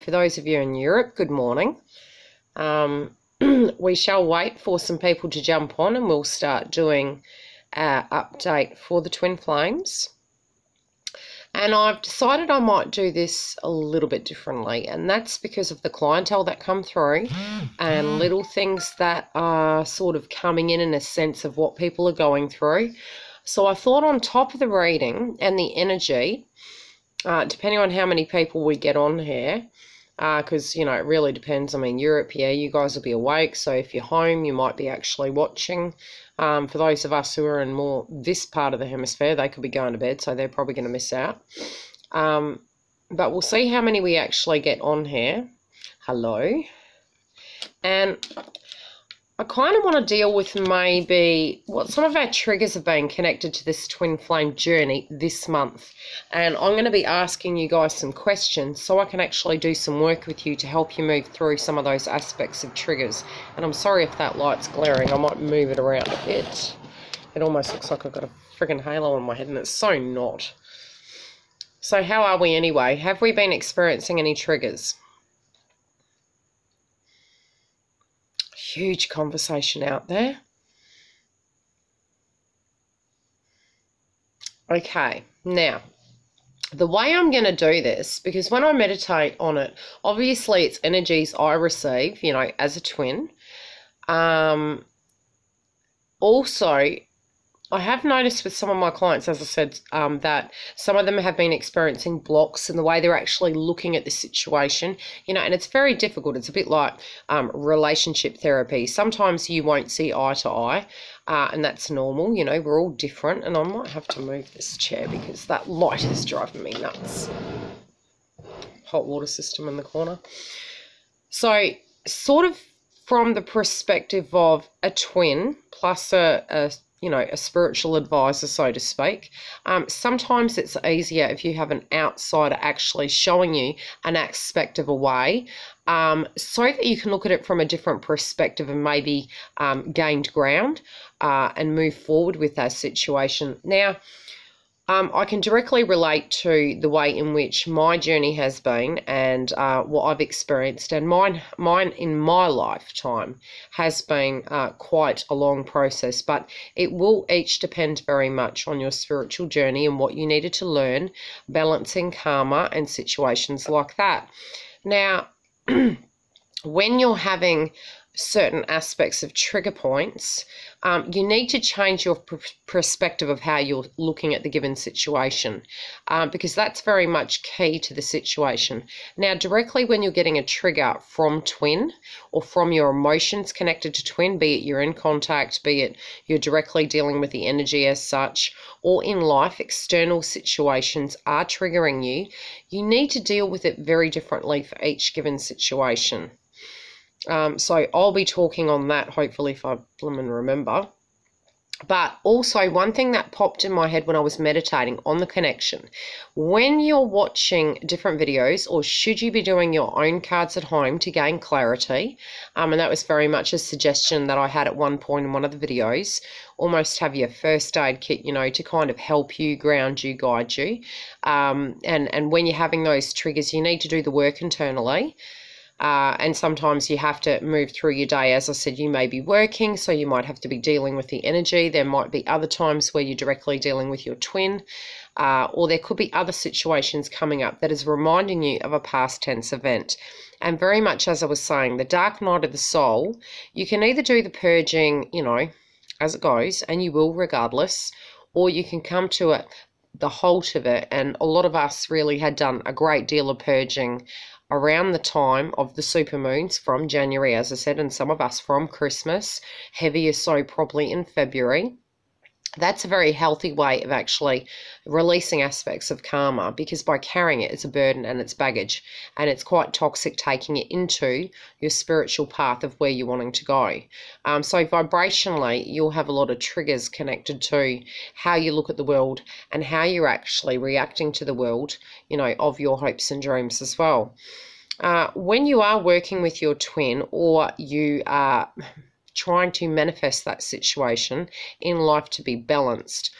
For those of you in Europe, good morning. We shall wait for some people to jump on and we'll start doing our update for the twin flames. And I've decided I might do this a little bit differently, and that's because of the clientele that come through and little things that are sort of coming in a sense of what people are going through. So I thought on top of the reading and the energy, depending on how many people we get on here, because, you know, it really depends. I mean, Europe, yeah, you guys will be awake, so if you're home, you might be actually watching. For those of us who are in more this part of the hemisphere, they could be going to bed, so they're probably going to miss out. But we'll see how many we actually get on here. Hello. And I kind of want to deal with maybe what some of our triggers have been connected to this twin flame journey this month. And I'm going to be asking you guys some questions so I can actually do some work with you to help you move through some of those aspects of triggers. And I'm sorry if that light's glaring. I might move it around a bit. It almost looks like I've got a friggin' halo on my head, and it's so not. So how are we anyway? Have we been experiencing any triggers? Huge conversation out there. Okay, now the way I'm going to do this, because when I meditate on it, obviously it's energies I receive, you know, as a twin. Also, I have noticed with some of my clients, as I said, that some of them have been experiencing blocks in the way they're actually looking at the situation, you know, and it's very difficult. It's a bit like relationship therapy. Sometimes you won't see eye to eye, and that's normal. You know, we're all different, and I might have to move this chair because that light is driving me nuts. Hot water system in the corner. So sort of from the perspective of a twin plus a spiritual advisor, so to speak. Sometimes it's easier if you have an outsider actually showing you an aspect of a way, so that you can look at it from a different perspective and maybe gain ground and move forward with that situation. Now, I can directly relate to the way in which my journey has been and what I've experienced, and mine in my lifetime has been quite a long process, but it will each depend very much on your spiritual journey and what you needed to learn, balancing karma and situations like that. Now, when you're having certain aspects of trigger points, you need to change your perspective of how you're looking at the given situation, because that's very much key to the situation. Now, directly when you're getting a trigger from twin or from your emotions connected to twin, be it you're in contact, be it you're directly dealing with the energy as such, or in life, external situations are triggering you, you need to deal with it very differently for each given situation. So I'll be talking on that, hopefully, if I blooming remember. But also, one thing that popped in my head when I was meditating on the connection, when you're watching different videos, or should you be doing your own cards at home to gain clarity, and that was very much a suggestion that I had at one point in one of the videos, almost have your first aid kit, you know, to kind of help you, ground you, guide you. And when you're having those triggers, you need to do the work internally. And sometimes you have to move through your day. As I said, you may be working, so you might have to be dealing with the energy. There might be other times where you're directly dealing with your twin, or there could be other situations coming up that is reminding you of a past tense event. And very much as I was saying, the dark night of the soul, you can either do the purging, you know, as it goes, and you will regardless, or you can come to it, the halt of it. And a lot of us really had done a great deal of purging around the time of the supermoons from January, as I said, and some of us from Christmas, heavier so probably in February. That's a very healthy way of actually releasing aspects of karma, because by carrying it, it's a burden and it's baggage, and it's quite toxic taking it into your spiritual path of where you're wanting to go. So vibrationally, you'll have a lot of triggers connected to how you look at the world and how you're actually reacting to the world, you know, of your hopes and dreams as well. When you are working with your twin, or you are trying to manifest that situation in life to be balanced,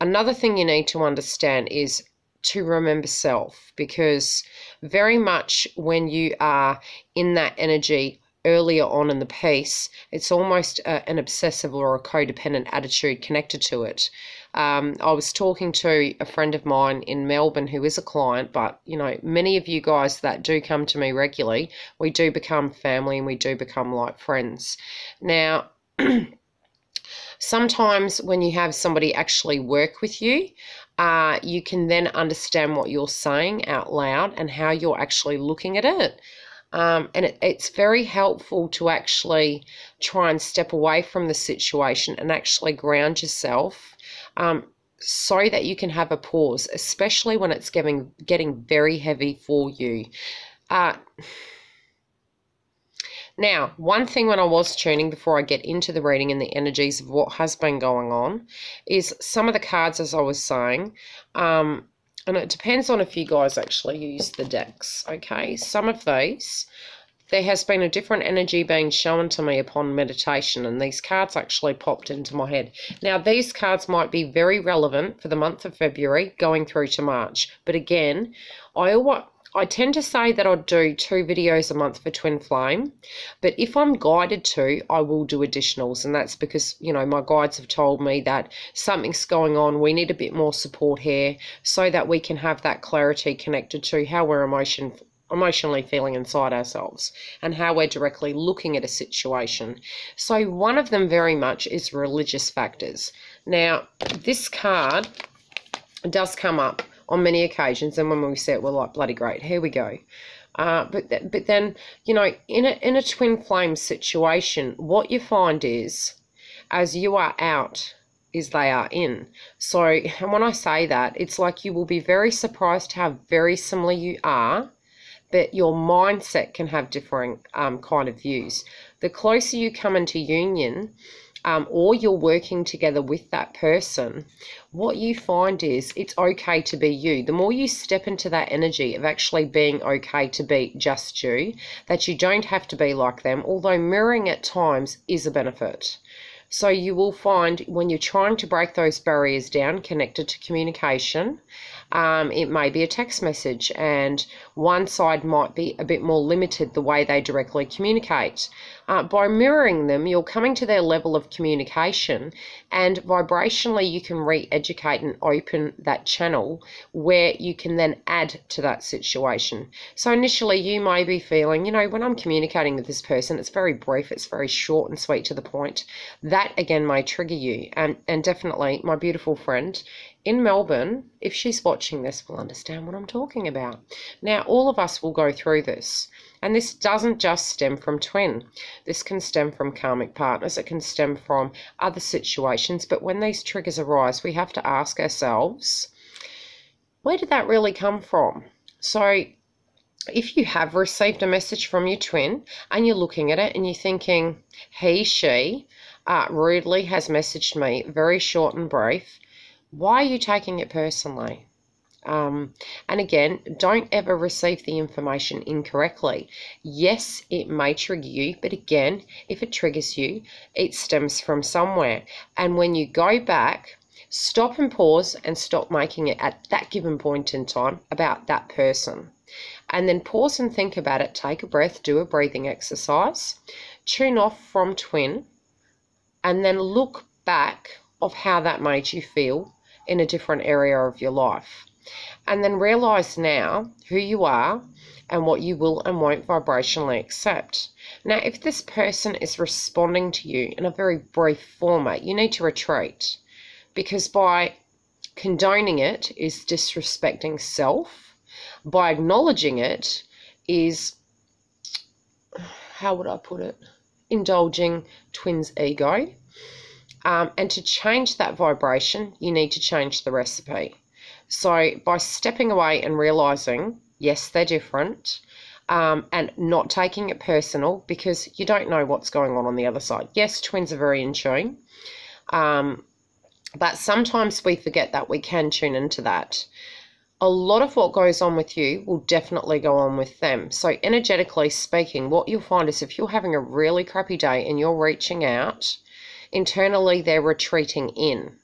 another thing you need to understand is to remember self, because very much when you are in that energy earlier on in the piece, it's almost an obsessive or a codependent attitude connected to it. I was talking to a friend of mine in Melbourne who is a client, but, you know, many of you guys that do come to me regularly, we do become family and we do become like friends. Now, sometimes when you have somebody actually work with you, you can then understand what you're saying out loud and how you're actually looking at it. And it's very helpful to actually try and step away from the situation and actually ground yourself, so that you can have a pause, especially when it's getting very heavy for you. Now, one thing when I was tuning, before I get into the reading and the energies of what has been going on, is some of the cards, as I was saying, and it depends on if you guys actually use the decks, okay? Some of these, there has been a different energy being shown to me upon meditation, and these cards actually popped into my head. Now, these cards might be very relevant for the month of February going through to March, but again, I tend to say that I'll do 2 videos a month for Twin Flame, but if I'm guided to, I will do additionals, and that's because, you know, my guides have told me that something's going on, we need a bit more support here, so that we can have that clarity connected to how we're emotionally feeling inside ourselves and how we're directly looking at a situation. So one of them very much is religious factors. Now, this card does come up on many occasions, and when we see it, we're like, bloody great, here we go. But then, you know, in a twin flame situation, what you find is, as you are out, is they are in. So, and when I say that, it's like you will be very surprised how very similar you are, but your mindset can have differing kind of views. The closer you come into union, or you're working together with that person, what you find is it's okay to be you. The more you step into that energy of actually being okay to be just you, that you don't have to be like them, although mirroring at times is a benefit. So you will find when you're trying to break those barriers down connected to communication, it may be a text message, and one side might be a bit more limited the way they directly communicate. By mirroring them, you're coming to their level of communication, and vibrationally you can re-educate and open that channel where you can then add to that situation. So initially you may be feeling, you know, when I'm communicating with this person, it's very brief, it's very short and sweet to the point. That again may trigger you, and definitely my beautiful friend in Melbourne, if she's watching this, will understand what I'm talking about. Now, all of us will go through this, and this doesn't just stem from twin. This can stem from karmic partners, it can stem from other situations, but when these triggers arise, we have to ask ourselves, where did that really come from? So if you have received a message from your twin and you're looking at it and you're thinking, she rudely has messaged me, very short and brief, why are you taking it personally? And again, don't ever receive the information incorrectly. Yes, it may trigger you, but again, if it triggers you, it stems from somewhere. And when you go back, stop and pause and stop making it at that given point in time about that person. And then pause and think about it, take a breath, do a breathing exercise, tune off from twin, and then look back of how that made you feel in a different area of your life. And then realize now who you are and what you will and won't vibrationally accept. Now, if this person is responding to you in a very brief format, you need to retreat, because by condoning it is disrespecting self. By acknowledging it is, how would I put it, indulging twin's ego. And to change that vibration, you need to change the recipe. So by stepping away and realizing, yes, they're different, and not taking it personal, because you don't know what's going on the other side. Yes, twins are very in tune, but sometimes we forget that we can tune into that. A lot of what goes on with you will definitely go on with them. So energetically speaking, what you'll find is if you're having a really crappy day and you're reaching out, internally they're retreating in.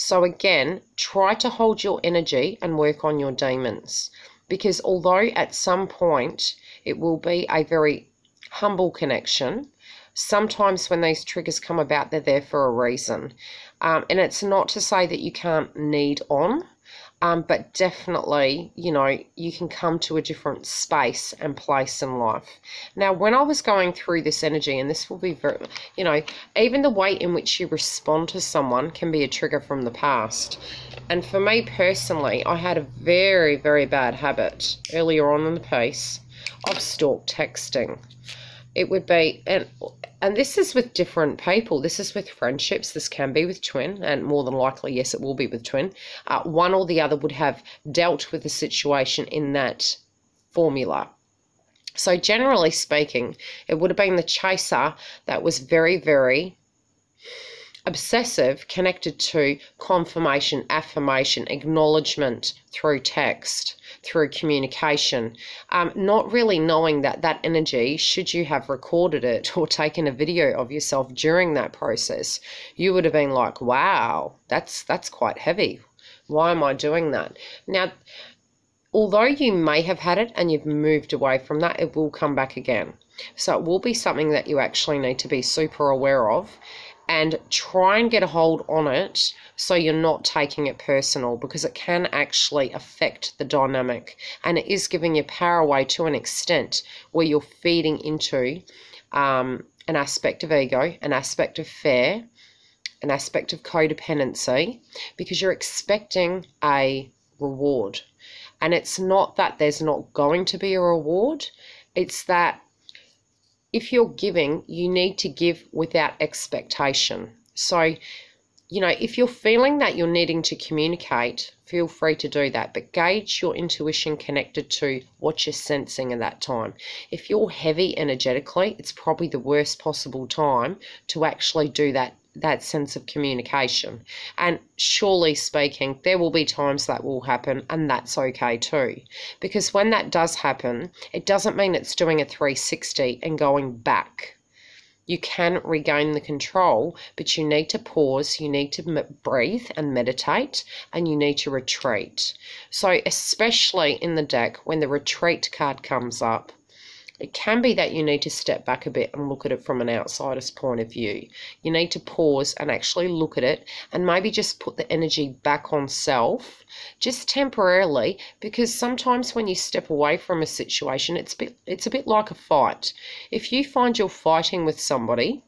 So again, try to hold your energy and work on your demons, because although at some point it will be a very humble connection, sometimes when these triggers come about, they're there for a reason. And it's not to say that you can't need on, but definitely, you know, you can come to a different space and place in life. Now, when I was going through this energy, and this will be very, you know, even the way in which you respond to someone can be a trigger from the past. And for me personally, I had a very, very bad habit earlier on in the piece of stalk texting. It would be, and this is with different people. This is with friendships. This can be with twin, and more than likely, yes, it will be with twin. One or the other would have dealt with the situation in that formula. So generally speaking, it would have been the chaser that was very, very obsessive, connected to confirmation, affirmation, acknowledgement through text, through communication, not really knowing that that energy, should you have recorded it or taken a video of yourself during that process, you would have been like, wow, that's quite heavy. Why am I doing that? Now, although you may have had it and you've moved away from that, it will come back again. So it will be something that you actually need to be super aware of, and try and get a hold on it so you're not taking it personal, because it can actually affect the dynamic, and it is giving you power away to an extent where you're feeding into an aspect of ego, an aspect of fear, an aspect of codependency, because you're expecting a reward. And it's not that there's not going to be a reward, it's that if you're giving, you need to give without expectation. So, you know, if you're feeling that you're needing to communicate, feel free to do that, but gauge your intuition connected to what you're sensing at that time. If you're heavy energetically, it's probably the worst possible time to actually do that sense of communication. And surely speaking, there will be times that will happen, and that's okay too, because when that does happen, it doesn't mean it's doing a 360 and going back. You can regain the control, but you need to pause, you need to breathe and meditate, and you need to retreat. So especially in the deck, when the retreat card comes up, it can be that you need to step back a bit and look at it from an outsider's point of view. You need to pause and actually look at it, and maybe just put the energy back on self, just temporarily, because sometimes when you step away from a situation, it's a bit like a fight. If you find you're fighting with somebody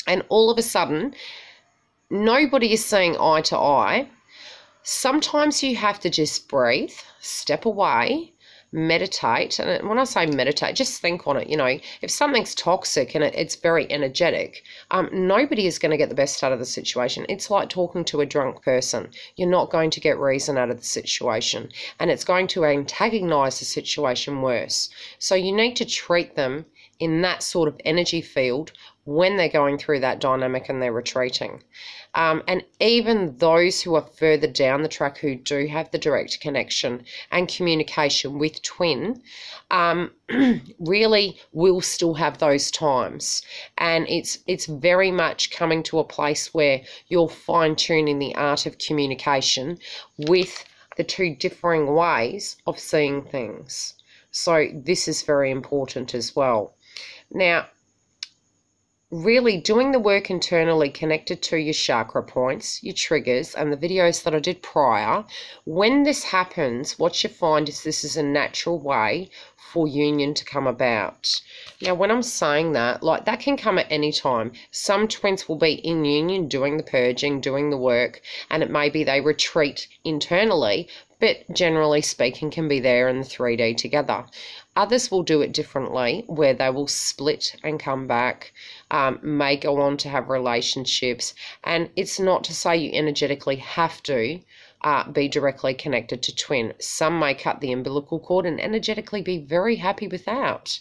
and all of a sudden nobody is seeing eye to eye, sometimes you have to just breathe, step away, meditate. And when I say meditate, just think on it. You know, if something's toxic and it's very energetic, nobody is going to get the best out of the situation. It's like talking to a drunk person. You're not going to get reason out of the situation, and it's going to antagonize the situation worse. So you need to treat them in that sort of energy field when they're going through that dynamic and they're retreating. And even those who are further down the track, who do have the direct connection and communication with twin, really will still have those times. And it's very much coming to a place where you're fine-tuning the art of communication with the two differing ways of seeing things. So this is very important as well. Now, really doing the work internally connected to your chakra points, your triggers, and the videos that I did prior, when this happens, what you find is this is a natural way for union to come about. Now, when I'm saying that, like, that can come at any time. Some twins will be in union doing the purging, doing the work, and it may be they retreat internally, but generally speaking can be there in the 3D together. Others will do it differently, where they will split and come back, may go on to have relationships. And it's not to say you energetically have to be directly connected to twin. Some may cut the umbilical cord and energetically be very happy without.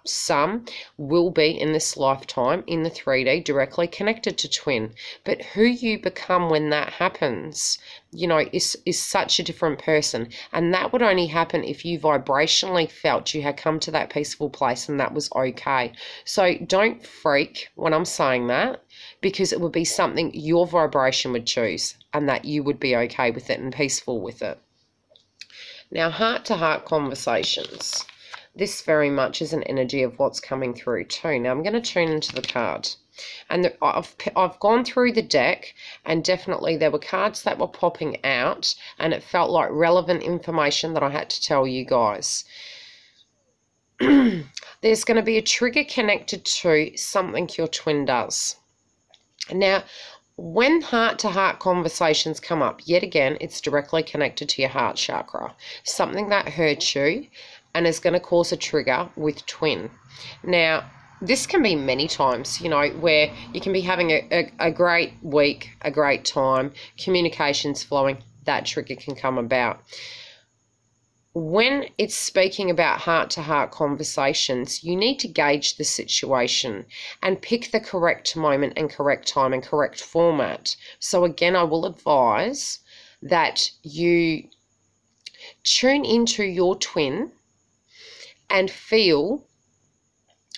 Some will be in this lifetime in the 3D directly connected to twin. But who you become when that happens, you know, is such a different person. And that would only happen if you vibrationally felt you had come to that peaceful place and that was okay. So don't freak when I'm saying that, because it would be something your vibration would choose. and that you would be okay with it and peaceful with it. Now, heart-to-heart conversations. This very much is an energy of what's coming through too. Now, I'm going to tune into the card. And I've gone through the deck, and definitely there were cards that were popping out, and it felt like relevant information that I had to tell you guys. There's going to be a trigger connected to something your twin does. Now, when heart-to-heart conversations come up, yet again, it's directly connected to your heart chakra. Something that hurts you and is going to cause a trigger with twin. Now, this can be many times, you know, where you can be having a great week, a great time, communications flowing, that trigger can come about. When it's speaking about heart-to-heart conversations, you need to gauge the situation and pick the correct moment and correct time and correct format. So again, I will advise that you tune into your twin and feel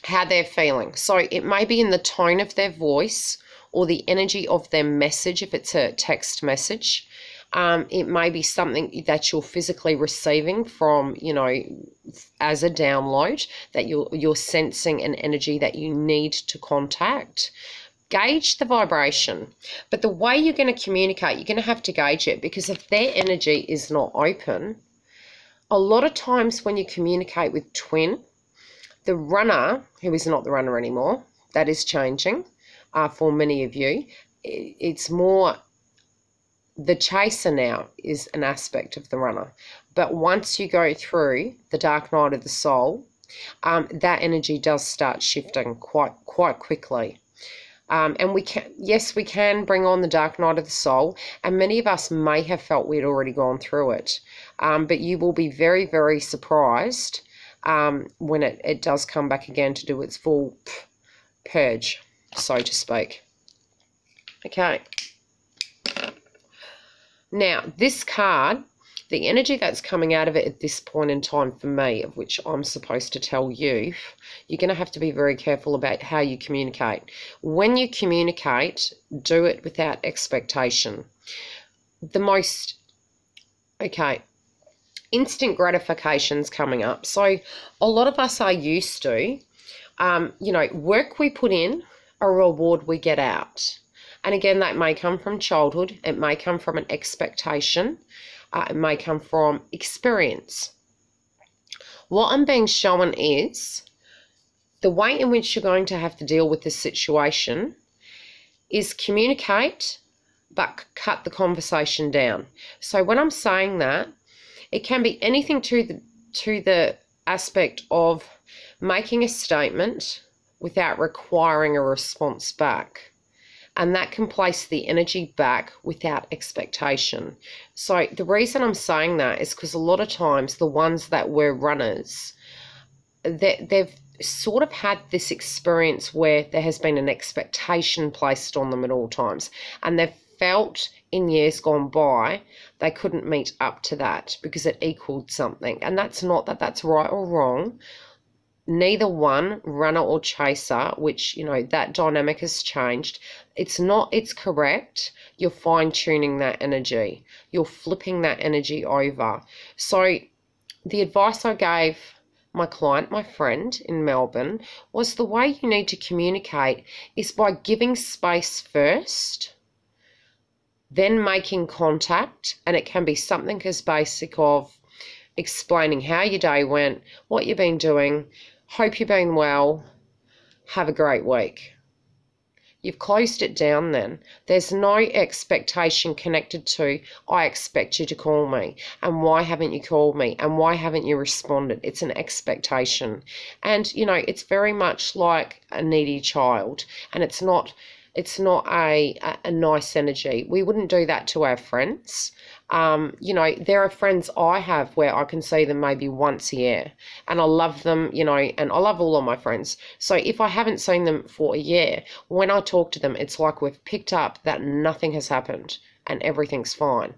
how they're feeling. So it may be in the tone of their voice or the energy of their message if it's a text message. It may be something that you're physically receiving from, you know, as a download, that you're sensing an energy that you need to contact. Gauge the vibration. But the way you're going to communicate, you're going to have to gauge it, because if their energy is not open, a lot of times when you communicate with twin, the runner, who is not the runner anymore, that is changing for many of you. It's more... The chaser now is an aspect of the runner. But once you go through the dark night of the soul, that energy does start shifting quite quickly. And we can bring on the dark night of the soul, and many of us may have felt we'd already gone through it. But you will be very, very surprised when it does come back again to do its full purge, so to speak. Okay. Now, this card, the energy that's coming out of it at this point in time for me, of which I'm supposed to tell you, you're going to have to be very careful about how you communicate. When you communicate, do it without expectation. Instant gratification's coming up. So a lot of us are used to, work we put in, a reward we get out. And again, that may come from childhood. It may come from an expectation. It may come from experience. What I'm being shown is the way in which you're going to have to deal with this situation is communicate, but cut the conversation down. So when I'm saying that, it can be anything to the aspect of making a statement without requiring a response back. And that can place the energy back without expectation. So the reason I'm saying that is because a lot of times the ones that were runners, they've sort of had this experience where there has been an expectation placed on them at all times. And they've felt in years gone by they couldn't meet up to that because it equaled something. And that's not that that's right or wrong. Neither one, runner or chaser, which, you know, that dynamic has changed. It's correct. You're fine-tuning that energy. You're flipping that energy over. So the advice I gave my client, my friend in Melbourne, was the way you need to communicate is by giving space first, then making contact. And it can be something as basic of explaining how your day went, what you've been doing, hope you've been well, have a great week. You've closed it down then. There's no expectation connected to, I expect you to call me, and why haven't you called me, and why haven't you responded? It's an expectation. And, you know, it's very much like a needy child, and it's not a nice energy. We wouldn't do that to our friends. There are friends I have where I can see them maybe once a year, and I love them, and I love all of my friends. So if I haven't seen them for a year, when I talk to them, it's like we've picked up that nothing has happened and everything's fine.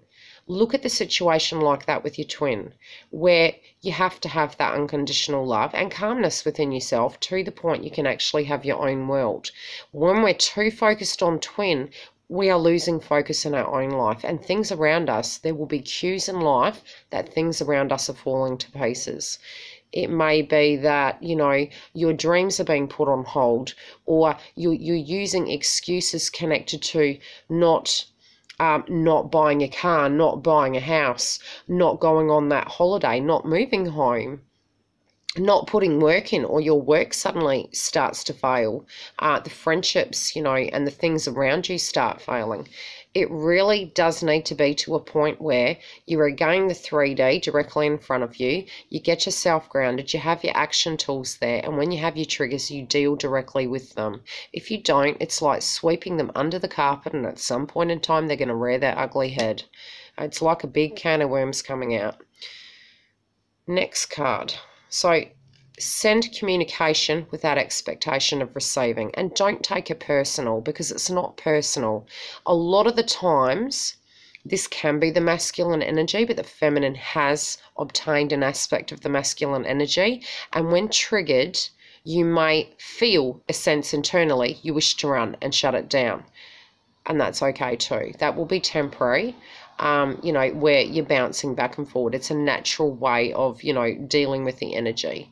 Look at the situation like that with your twin, where you have to have that unconditional love and calmness within yourself to the point you can actually have your own world. When we're too focused on twin, we are losing focus in our own life and things around us. There will be cues in life that things around us are falling to pieces. It may be that, your dreams are being put on hold, or you're using excuses connected to not buying a car, not buying a house, not going on that holiday, not moving home, not putting work in, or your work suddenly starts to fail, the friendships, and the things around you start failing. It really does need to be to a point where you are getting the 3D directly in front of you, you get yourself grounded, you have your action tools there, and when you have your triggers, you deal directly with them. If you don't, it's like sweeping them under the carpet, and at some point in time, they're going to rear their ugly head. It's like a big can of worms coming out. Next card. So send communication without expectation of receiving, and don't take it personal, because it's not personal. A lot of the times this can be the masculine energy, but the feminine has obtained an aspect of the masculine energy, and when triggered, you may feel a sense internally you wish to run and shut it down, and that's okay too. That will be temporary. Where you're bouncing back and forward. It's a natural way of, dealing with the energy.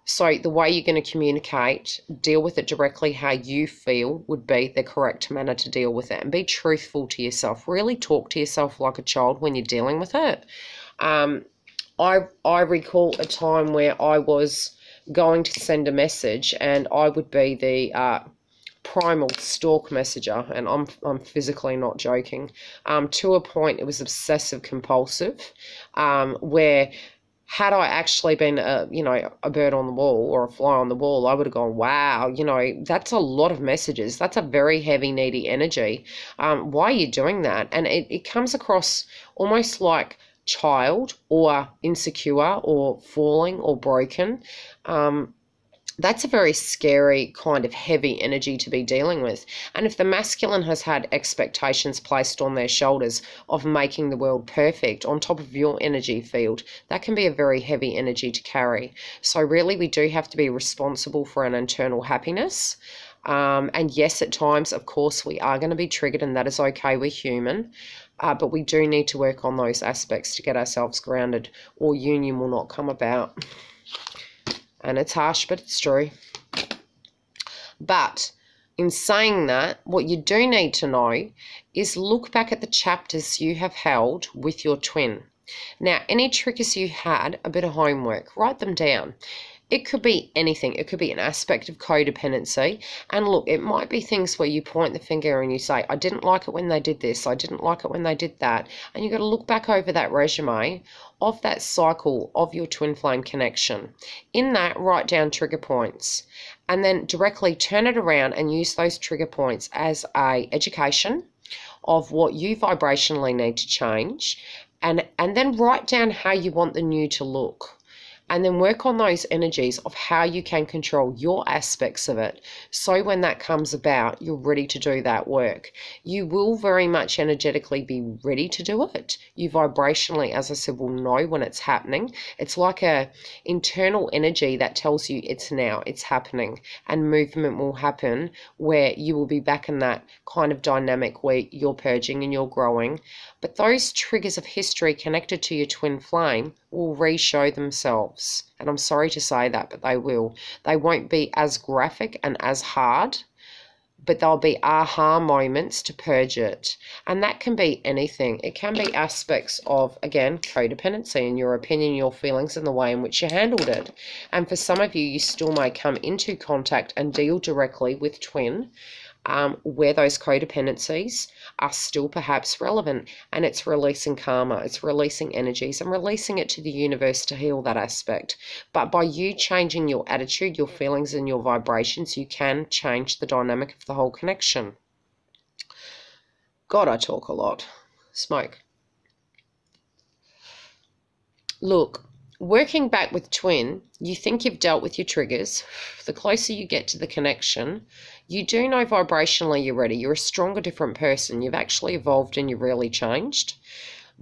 So the way you're going to communicate, deal with it directly how you feel would be the correct manner to deal with it, and be truthful to yourself. Really talk to yourself like a child when you're dealing with it. I recall a time where I was going to send a message, and I would be the primal stalk messenger, and I'm physically not joking. To a point, it was obsessive compulsive, where had I actually been a bird on the wall or a fly on the wall, I would have gone, wow, that's a lot of messages. That's a very heavy, needy energy. Why are you doing that? And it comes across almost like child or insecure or falling or broken. That's a very scary kind of heavy energy to be dealing with. And if the masculine has had expectations placed on their shoulders of making the world perfect on top of your energy field, that can be a very heavy energy to carry. So really, we do have to be responsible for an internal happiness. And yes, at times, of course, we are going to be triggered, and that is okay. We're human. But we do need to work on those aspects to get ourselves grounded, or union will not come about. And it's harsh, but it's true. But in saying that, what you do need to know is look back at the chapters you have held with your twin. Now, any triggers you had, a bit of homework, write them down. It could be anything. It could be an aspect of codependency. And look, it might be things where you point the finger and you say, I didn't like it when they did this. I didn't like it when they did that. And you've got to look back over that resume of that cycle of your twin flame connection. In that, write down trigger points, and then directly turn it around and use those trigger points as a education of what you vibrationally need to change, and then write down how you want the new to look. And then work on those energies of how you can control your aspects of it. So when that comes about, you're ready to do that work. You will very much energetically be ready to do it. You vibrationally, as I said, will know when it's happening. It's like a internal energy that tells you it's now, it's happening. And movement will happen where you will be back in that kind of dynamic where you're purging and you're growing. But those triggers of history connected to your twin flame will re-show themselves. And I'm sorry to say that, but they will. They won't be as graphic and as hard, but they'll be aha moments to purge it. And that can be anything. It can be aspects of, again, codependency in your opinion, your feelings, and the way in which you handled it. And for some of you, you still may come into contact and deal directly with twin, where those codependencies are still perhaps relevant, and it's releasing karma, it's releasing energies and releasing it to the universe to heal that aspect. But by you changing your attitude, your feelings and your vibrations, you can change the dynamic of the whole connection. God, I talk a lot. Smoke. Look, working back with twin, you think you've dealt with your triggers. The closer you get to the connection, you do know vibrationally you're ready. You're a stronger, different person. You've actually evolved and you've really changed.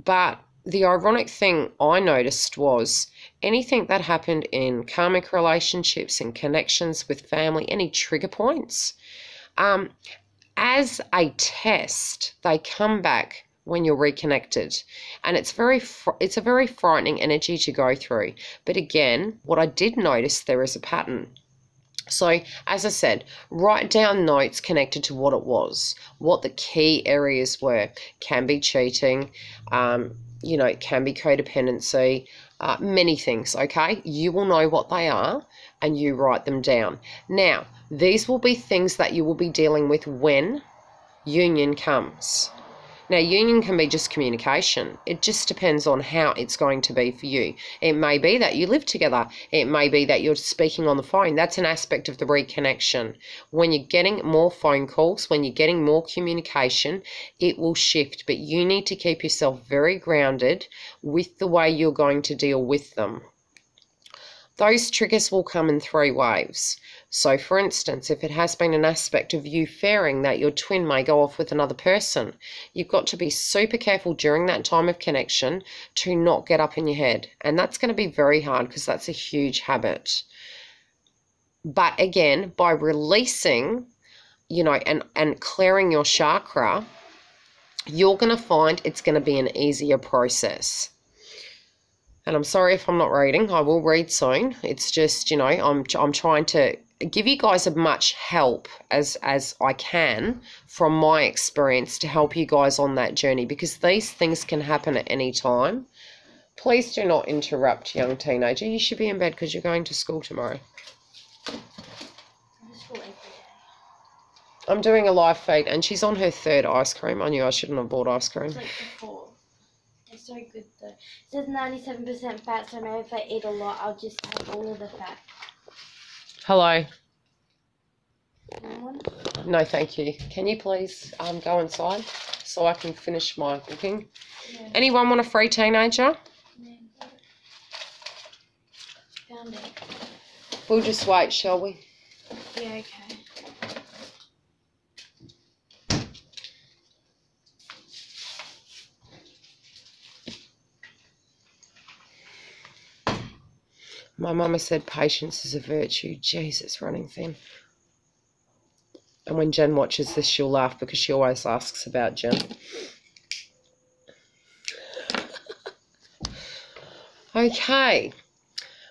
But the ironic thing I noticed was anything that happened in karmic relationships and connections with family, any trigger points, as a test, they come back when you're reconnected, and it's a very frightening energy to go through. But again, what I did notice, there is a pattern. So, as I said, write down notes connected to what it was, what the key areas were. Can be cheating, it can be codependency, many things, okay? You will know what they are, and you write them down. Now, these will be things that you will be dealing with when union comes. Now, union can be just communication. It just depends on how it's going to be for you. It may be that you live together. It may be that you're speaking on the phone. That's an aspect of the reconnection. When you're getting more phone calls, when you're getting more communication, it will shift. But you need to keep yourself very grounded with the way you're going to deal with them. Those triggers will come in 3 waves. So, for instance, if it has been an aspect of you fearing that your twin may go off with another person, you've got to be super careful during that time of connection to not get up in your head. And that's going to be very hard because that's a huge habit. But again, by releasing, and clearing your chakra, you're going to find it's going to be an easier process. And I'm sorry if I'm not reading. I will read soon. It's just, I'm trying to give you guys as much help as I can from my experience to help you guys on that journey, because these things can happen at any time. Please do not interrupt, young teenager. You should be in bed because you're going to school tomorrow. I'm doing a live feed, and she's on her 3rd ice cream. I knew I shouldn't have bought ice cream. It's like the 4th. It's so good though. It says 97% fat, so maybe if I eat a lot, I'll just have all of the fat. Hello. Anyone? No, thank you. Can you please go inside so I can finish my cooking? Yeah. Anyone want a free teenager? Yeah. Found it. We'll just wait, shall we? Yeah, okay. My mama said patience is a virtue. Jesus, running thin. And when Jen watches this, she'll laugh because she always asks about Jen. Okay.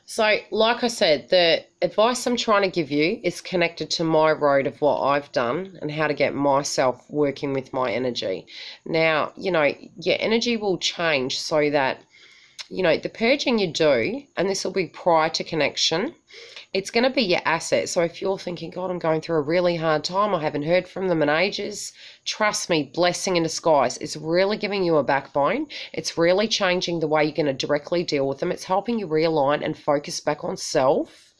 So, like I said, the advice I'm trying to give you is connected to my road of what I've done and how to get myself working with my energy. Now, your energy will change so that, the purging you do, and this will be prior to connection, it's going to be your asset. So if you're thinking, God, I'm going through a really hard time, I haven't heard from them in ages, trust me, blessing in disguise. It's really giving you a backbone. It's really changing the way you're going to directly deal with them. It's helping you realign and focus back on self.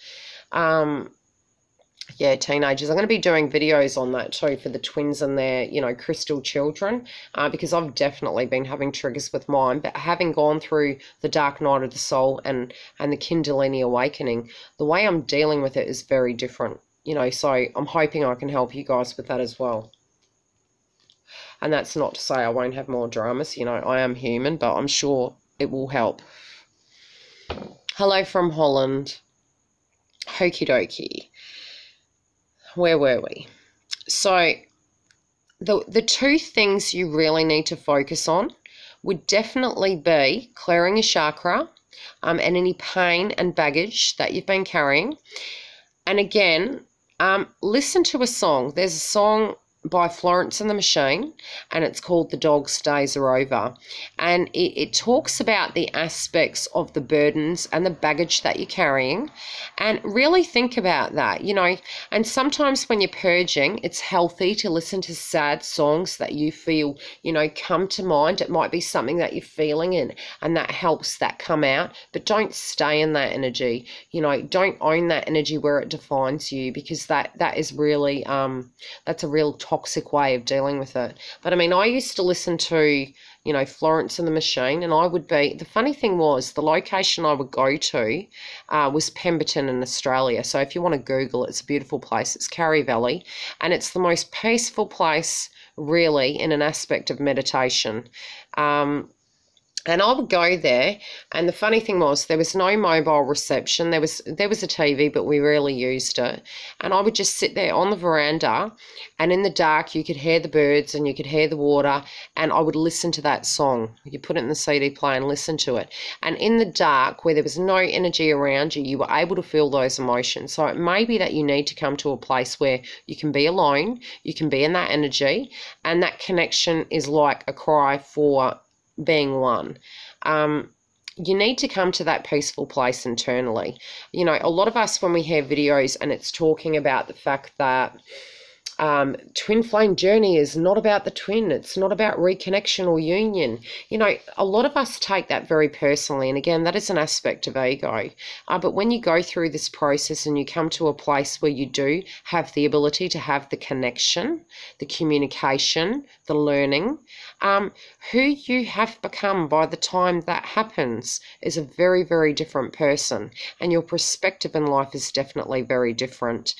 Yeah, teenagers. I'm going to be doing videos on that too for the twins and their, crystal children, because I've definitely been having triggers with mine. But having gone through the dark night of the soul and the Kundalini awakening, the way I'm dealing with it is very different. So I'm hoping I can help you guys with that as well. And that's not to say I won't have more dramas. I am human, but I'm sure it will help. Hello from Holland. Okie dokie. Where were we? So the 2 things you really need to focus on would definitely be clearing your chakra and any pain and baggage that you've been carrying. And again, listen to a song. There's a song by Florence and the Machine, and it's called The Dog's Days Are Over. And it talks about the aspects of the burdens and the baggage that you're carrying, and really think about that, and sometimes when you're purging, it's healthy to listen to sad songs that you feel, come to mind. It might be something that you're feeling and that helps that come out, but don't stay in that energy. Don't own that energy where it defines you, because that is really, that's a real toxic way of dealing with it. But I used to listen to, Florence and the Machine, and the funny thing was, the location I would go to was Pemberton in Australia. So if you want to Google it, it's a beautiful place. It's Carry Valley, and it's the most peaceful place, really, in an aspect of meditation. And I would go there, and the funny thing was there was no mobile reception. There was a TV, but we rarely used it. And I would just sit there on the veranda, and in the dark you could hear the birds and you could hear the water, and I would listen to that song. You put it in the CD player and listen to it. And in the dark, where there was no energy around you, you were able to feel those emotions. So it may be that you need to come to a place where you can be alone, you can be in that energy, and that connection is like a cry for being one. You need to come to that peaceful place internally. You know, a lot of us, when we hear videos and it's talking about the fact that twin flame journey is not about the twin, it's not about reconnection or union. You know, a lot of us take that very personally, and again, that is an aspect of ego. But when you go through this process and you come to a place where you do have the ability to have the connection, the communication, the learning, who you have become by the time that happens is a very, very different person, and your perspective in life is definitely very different.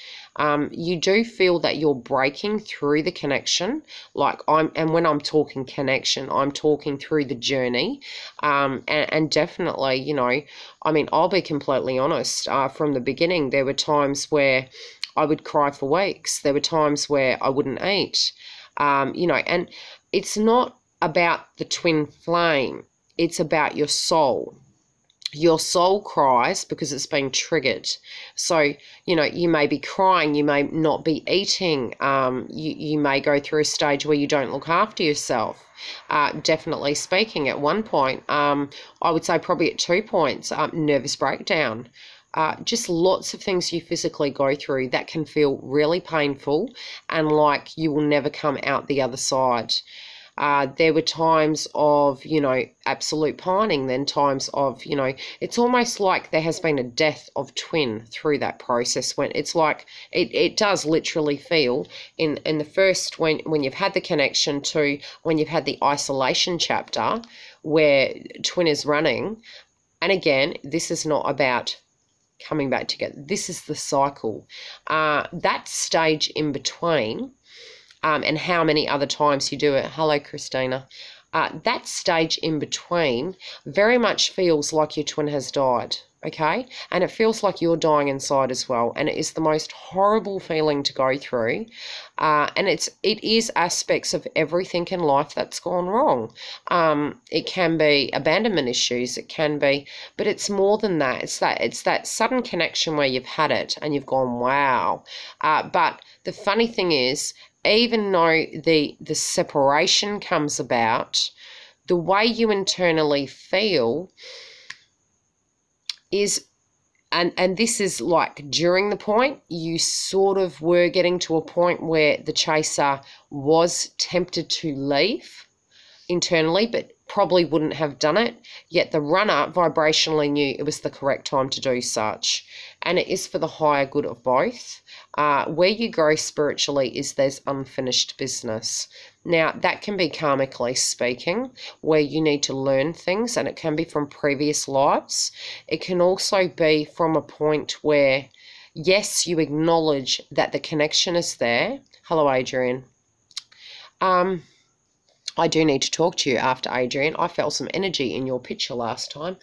You do feel that you're breaking through the connection, and when I'm talking connection, I'm talking through the journey, and definitely, you know, I mean, I'll be completely honest, from the beginning, there were times where I would cry for weeks. There were times where I wouldn't eat, you know, and it's not about the twin flame, it's about your soul. Your soul cries because it's being triggered. So, you know, you may be crying, you may not be eating, you may go through a stage where you don't look after yourself. Definitely speaking, at one point, I would say probably at 2 points, nervous breakdown. Just lots of things you physically go through that can feel really painful and like you will never come out the other side. There were times of, you know, absolute pining, then times of, you know, it's almost like there has been a death of twin through that process, when it's like it does literally feel in the first, when you've had the connection, to when you've had the isolation chapter where twin is running. And again, this is not about coming back together. This is the cycle. That stage in between, and how many other times you do it. Hello, Christina. That stage in between very much feels like your twin has died, okay? And it feels like you're dying inside as well. And it is the most horrible feeling to go through. And it is aspects of everything in life that's gone wrong. It can be abandonment issues, it can be, but it's more than that. It's that sudden connection where you've had it and you've gone, wow. But the funny thing is, even though the separation comes about, the way you internally feel is, and this is like during the point, you sort of were getting to a point where the chaser was tempted to leave internally, but probably wouldn't have done it, yet the runner vibrationally knew it was the correct time to do such. And it is for the higher good of both. Where you grow spiritually is there's unfinished business. Now, that can be karmically speaking, where you need to learn things, and it can be from previous lives. It can also be from a point where, yes, you acknowledge that the connection is there. Hello, Adrian. I do need to talk to you after, Adrian. I felt some energy in your picture last time.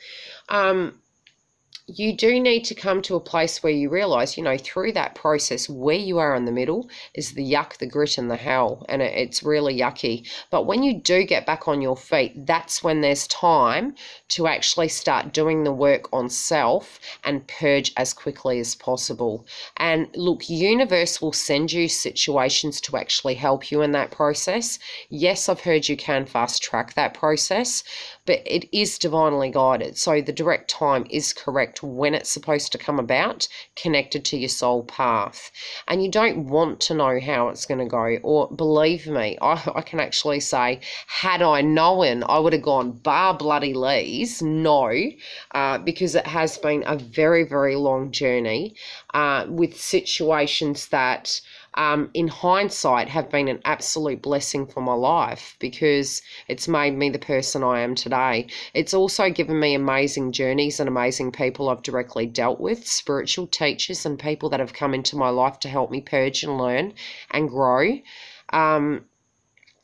You do need to come to a place where you realise, you know, through that process, where you are in the middle is the yuck, the grit and the hell, and it's really yucky. But when you do get back on your feet, that's when there's time to actually start doing the work on self and purge as quickly as possible. And look, universe will send you situations to actually help you in that process. Yes, I've heard you can fast track that process, but it is divinely guided. So the direct time is correct when it's supposed to come about, connected to your soul path. And you don't want to know how it's going to go, or believe me, I can actually say, had I known, I would have gone bar bloody lees, no, because it has been a very, very long journey with situations that in hindsight have been an absolute blessing for my life, because it's made me the person I am today. It's also given me amazing journeys and amazing people I've directly dealt with, spiritual teachers and people that have come into my life to help me purge and learn and grow.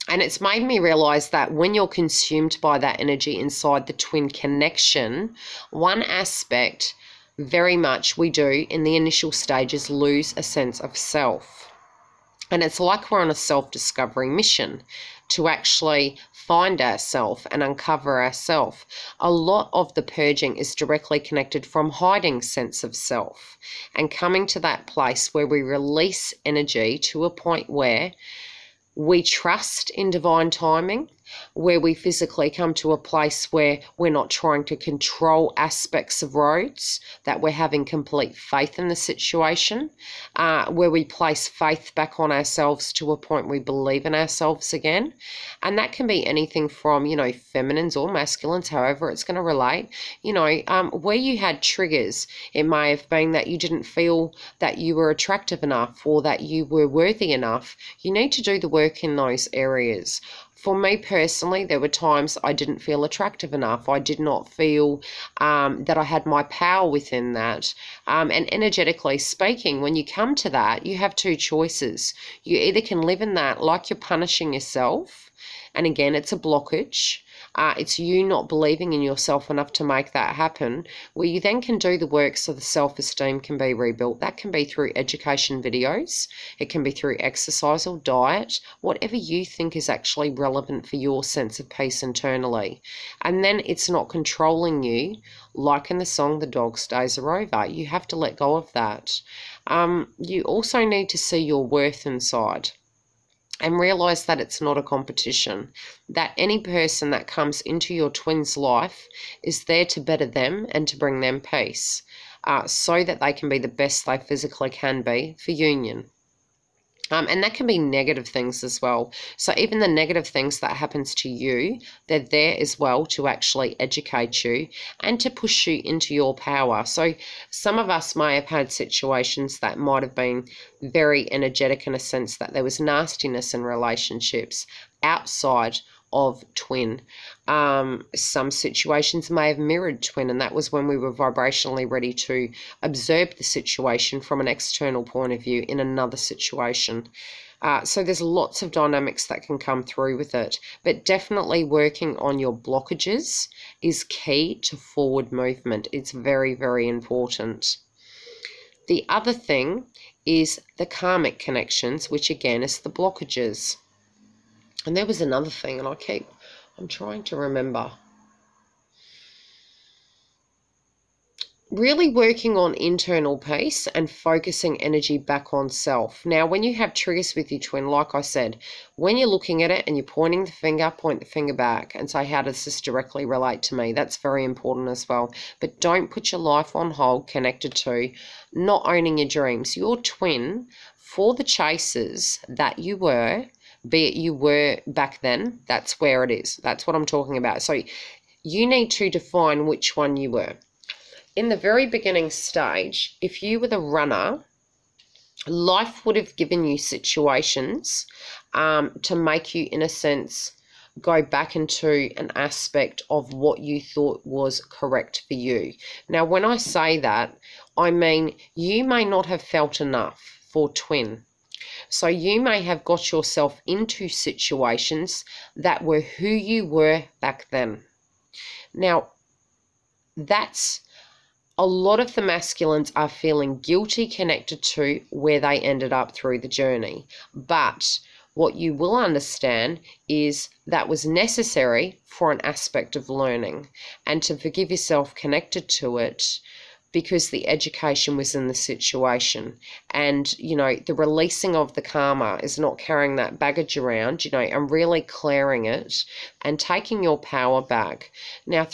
And it's made me realize that when you're consumed by that energy inside the twin connection, one aspect very much we do in the initial stages lose a sense of self. And it's like we're on a self-discovery mission to actually find ourselves and uncover ourselves. A lot of the purging is directly connected from hiding sense of self and coming to that place where we release energy to a point where we trust in divine timing, where we physically come to a place where we're not trying to control aspects of roads, that we're having complete faith in the situation, where we place faith back on ourselves to a point we believe in ourselves again. And that can be anything from, feminines or masculines, however it's going to relate. Where you had triggers, it may have been that you didn't feel that you were attractive enough or that you were worthy enough. You need to do the work in those areas. For me personally, there were times I didn't feel attractive enough. I did not feel that I had my power within that. And energetically speaking, when you come to that, you have two choices. You either can live in that like you're punishing yourself, and again, it's a blockage. It's you not believing in yourself enough to make that happen, where you then can do the work so the self-esteem can be rebuilt. That can be through education videos. It can be through exercise or diet, whatever you think is actually relevant for your sense of peace internally. And then it's not controlling you, like in the song, The Dog's Days Are Over. You have to let go of that. You also need to see your worth inside and realize that it's not a competition, that any person that comes into your twin's life is there to better them and to bring them peace, so that they can be the best they physically can be for union. And that can be negative things as well. So even the negative things that happens to you, they're there as well to actually educate you and to push you into your power. So some of us may have had situations that might have been very energetic in a sense that there was nastiness in relationships outside of twin. Some situations may have mirrored twin, and that was when we were vibrationally ready to observe the situation from an external point of view in another situation. So there's lots of dynamics that can come through with it, but definitely working on your blockages is key to forward movement. It's very, very important. The other thing is the karmic connections, which again is the blockages. And there was another thing, and I'm trying to remember. Really working on internal peace and focusing energy back on self. Now, when you have triggers with your twin, like I said, when you're looking at it and you're pointing the finger, point the finger back and say, how does this directly relate to me? That's very important as well. But don't put your life on hold connected to not owning your dreams. Your twin, for the chasers that you were, be it you were back then, that's where it is. That's what I'm talking about. So you need to define which one you were. In the very beginning stage, if you were the runner, life would have given you situations to make you, in a sense, go back into an aspect of what you thought was correct for you. Now, when I say that, I mean you may not have felt enough for twin. So you may have got yourself into situations that were who you were back then. Now, that's a lot of the masculines are feeling guilty connected to where they ended up through the journey. But what you will understand is that was necessary for an aspect of learning, and to forgive yourself connected to it, because the education was in the situation. And, the releasing of the karma is not carrying that baggage around, and really clearing it and taking your power back. Now, I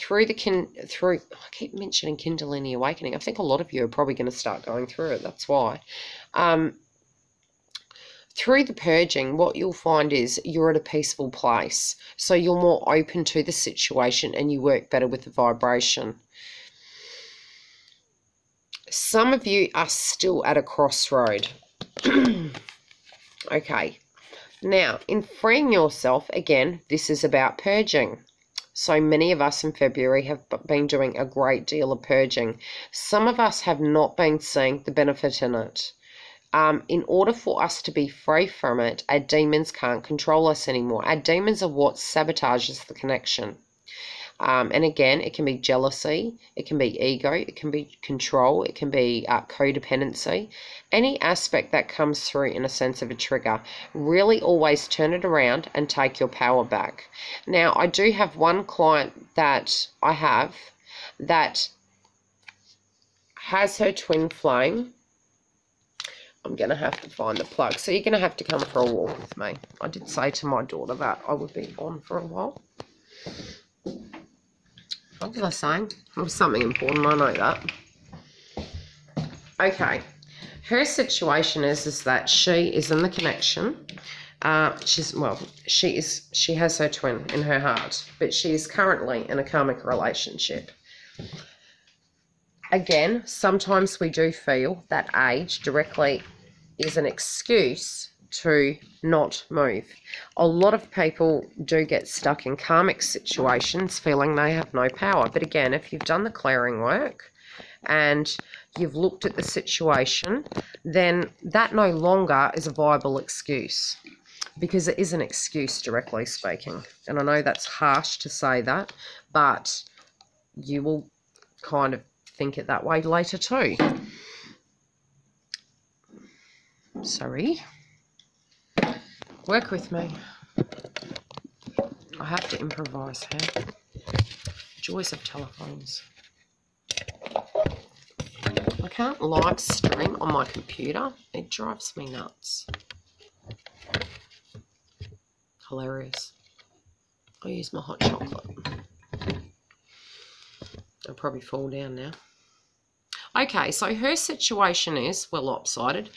keep mentioning Kundalini Awakening. I think a lot of you are probably going to start going through it. That's why. Through the purging, what you'll find is you're at a peaceful place. So you're more open to the situation and you work better with the vibration. Some of you are still at a crossroad. Okay. Now, in freeing yourself, again, this is about purging. So many of us in February have been doing a great deal of purging. Some of us have not been seeing the benefit in it. in order for us to be free from it, our demons can't control us anymore. Our demons are what sabotages the connection. And again, it can be jealousy, it can be ego, it can be control, it can be codependency. Any aspect that comes through in a sense of a trigger, really always turn it around and take your power back. Now, I do have one client that I have that has her twin flame. I'm going to have to find the plug. So you're going to have to come for a walk with me. I did say to my daughter that I would be on for a while. What was I saying? It was something important, I know that. Okay. Her situation is that she is in the connection. She has her twin in her heart, but she is currently in a karmic relationship. Again, sometimes we do feel that age directly is an excuse to not move. A lot of people do get stuck in karmic situations feeling they have no power. But again, if you've done the clearing work and you've looked at the situation, then that no longer is a viable excuse, because it is an excuse, directly speaking. And I know that's harsh to say that, but you will kind of think it that way later too. Sorry. Work with me. I have to improvise here. Joys of telephones. I can't live stream on my computer. It drives me nuts. Hilarious. I'll use my hot chocolate. I'll probably fall down now. Okay, so her situation is, we're lopsided.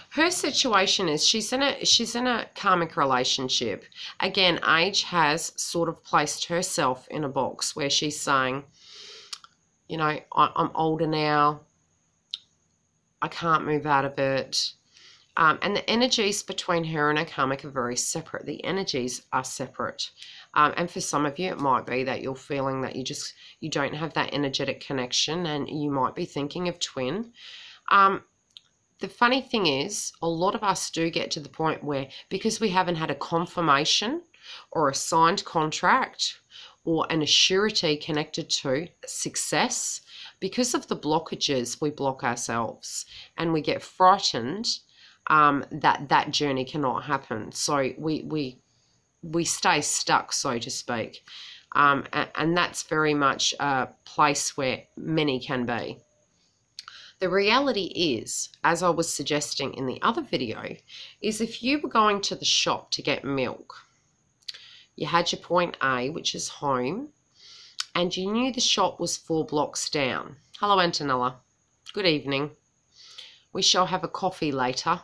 Her situation is she's in a karmic relationship. Again, age has sort of placed herself in a box where she's saying, you know, I'm older now. I can't move out of it. And the energies between her and her karmic are very separate. The energies are separate. And for some of you, it might be that you're feeling that you don't have that energetic connection, and you might be thinking of twin. The funny thing is, a lot of us do get to the point where, because we haven't had a confirmation or a signed contract or an assurity connected to success, because of the blockages, we block ourselves and we get frightened that journey cannot happen. So we stay stuck, so to speak. And that's very much a place where many can be. The reality is, as I was suggesting in the other video, is if you were going to the shop to get milk, you had your point A, which is home, and you knew the shop was 4 blocks down. Hello, Antonella. Good evening. We shall have a coffee later.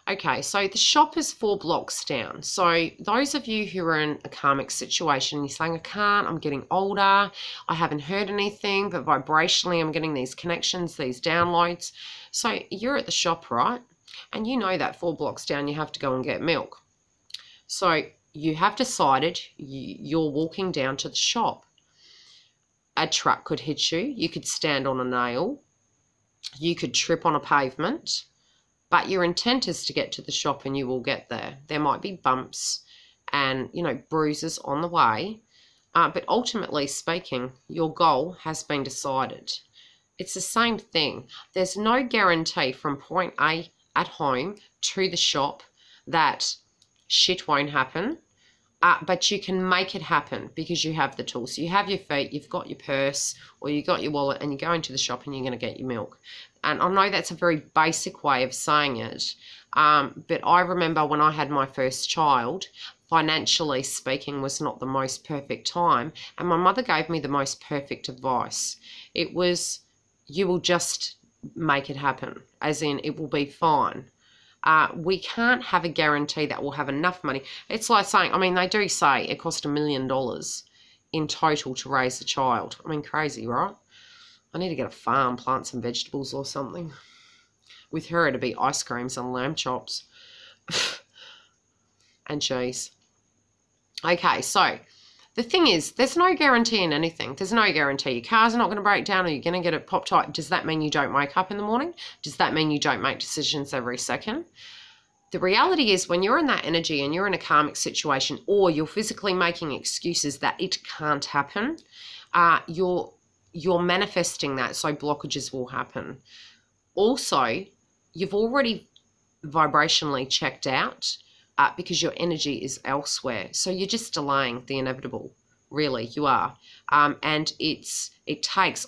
Okay, so the shop is 4 blocks down. So those of you who are in a karmic situation, you're saying, I can't, I'm getting older, I haven't heard anything, but vibrationally I'm getting these connections, these downloads. So you're at the shop, right? And you know that 4 blocks down you have to go and get milk. So you have decided you're walking down to the shop. A truck could hit you, you could stand on a nail, you could trip on a pavement. But your intent is to get to the shop, and you will get there. There might be bumps and, you know, bruises on the way. But ultimately speaking, your goal has been decided. It's the same thing. There's no guarantee from point A at home to the shop that shit won't happen. But you can make it happen because you have the tools. So you have your feet, you've got your purse, or you got your wallet, and you go into the shop and you're going to get your milk. And I know that's a very basic way of saying it, but I remember when I had my first child, financially speaking, was not the most perfect time, and my mother gave me the most perfect advice. It was, you will just make it happen, as in it will be fine. We can't have a guarantee that we'll have enough money. It's like saying, I mean, they do say it cost $1 million in total to raise a child. I mean, crazy, right? I need to get a farm, plant some vegetables or something. With her, it'd be ice creams and lamb chops. And cheese. Okay, so the thing is, there's no guarantee in anything. There's no guarantee. Your car's not going to break down or you're going to get it pop tight. Does that mean you don't wake up in the morning? Does that mean you don't make decisions every second? The reality is when you're in that energy and you're in a karmic situation, or you're physically making excuses that it can't happen, you're manifesting that, so blockages will happen. Also, you've already vibrationally checked out because your energy is elsewhere. So you're just delaying the inevitable. Really, you are. And it takes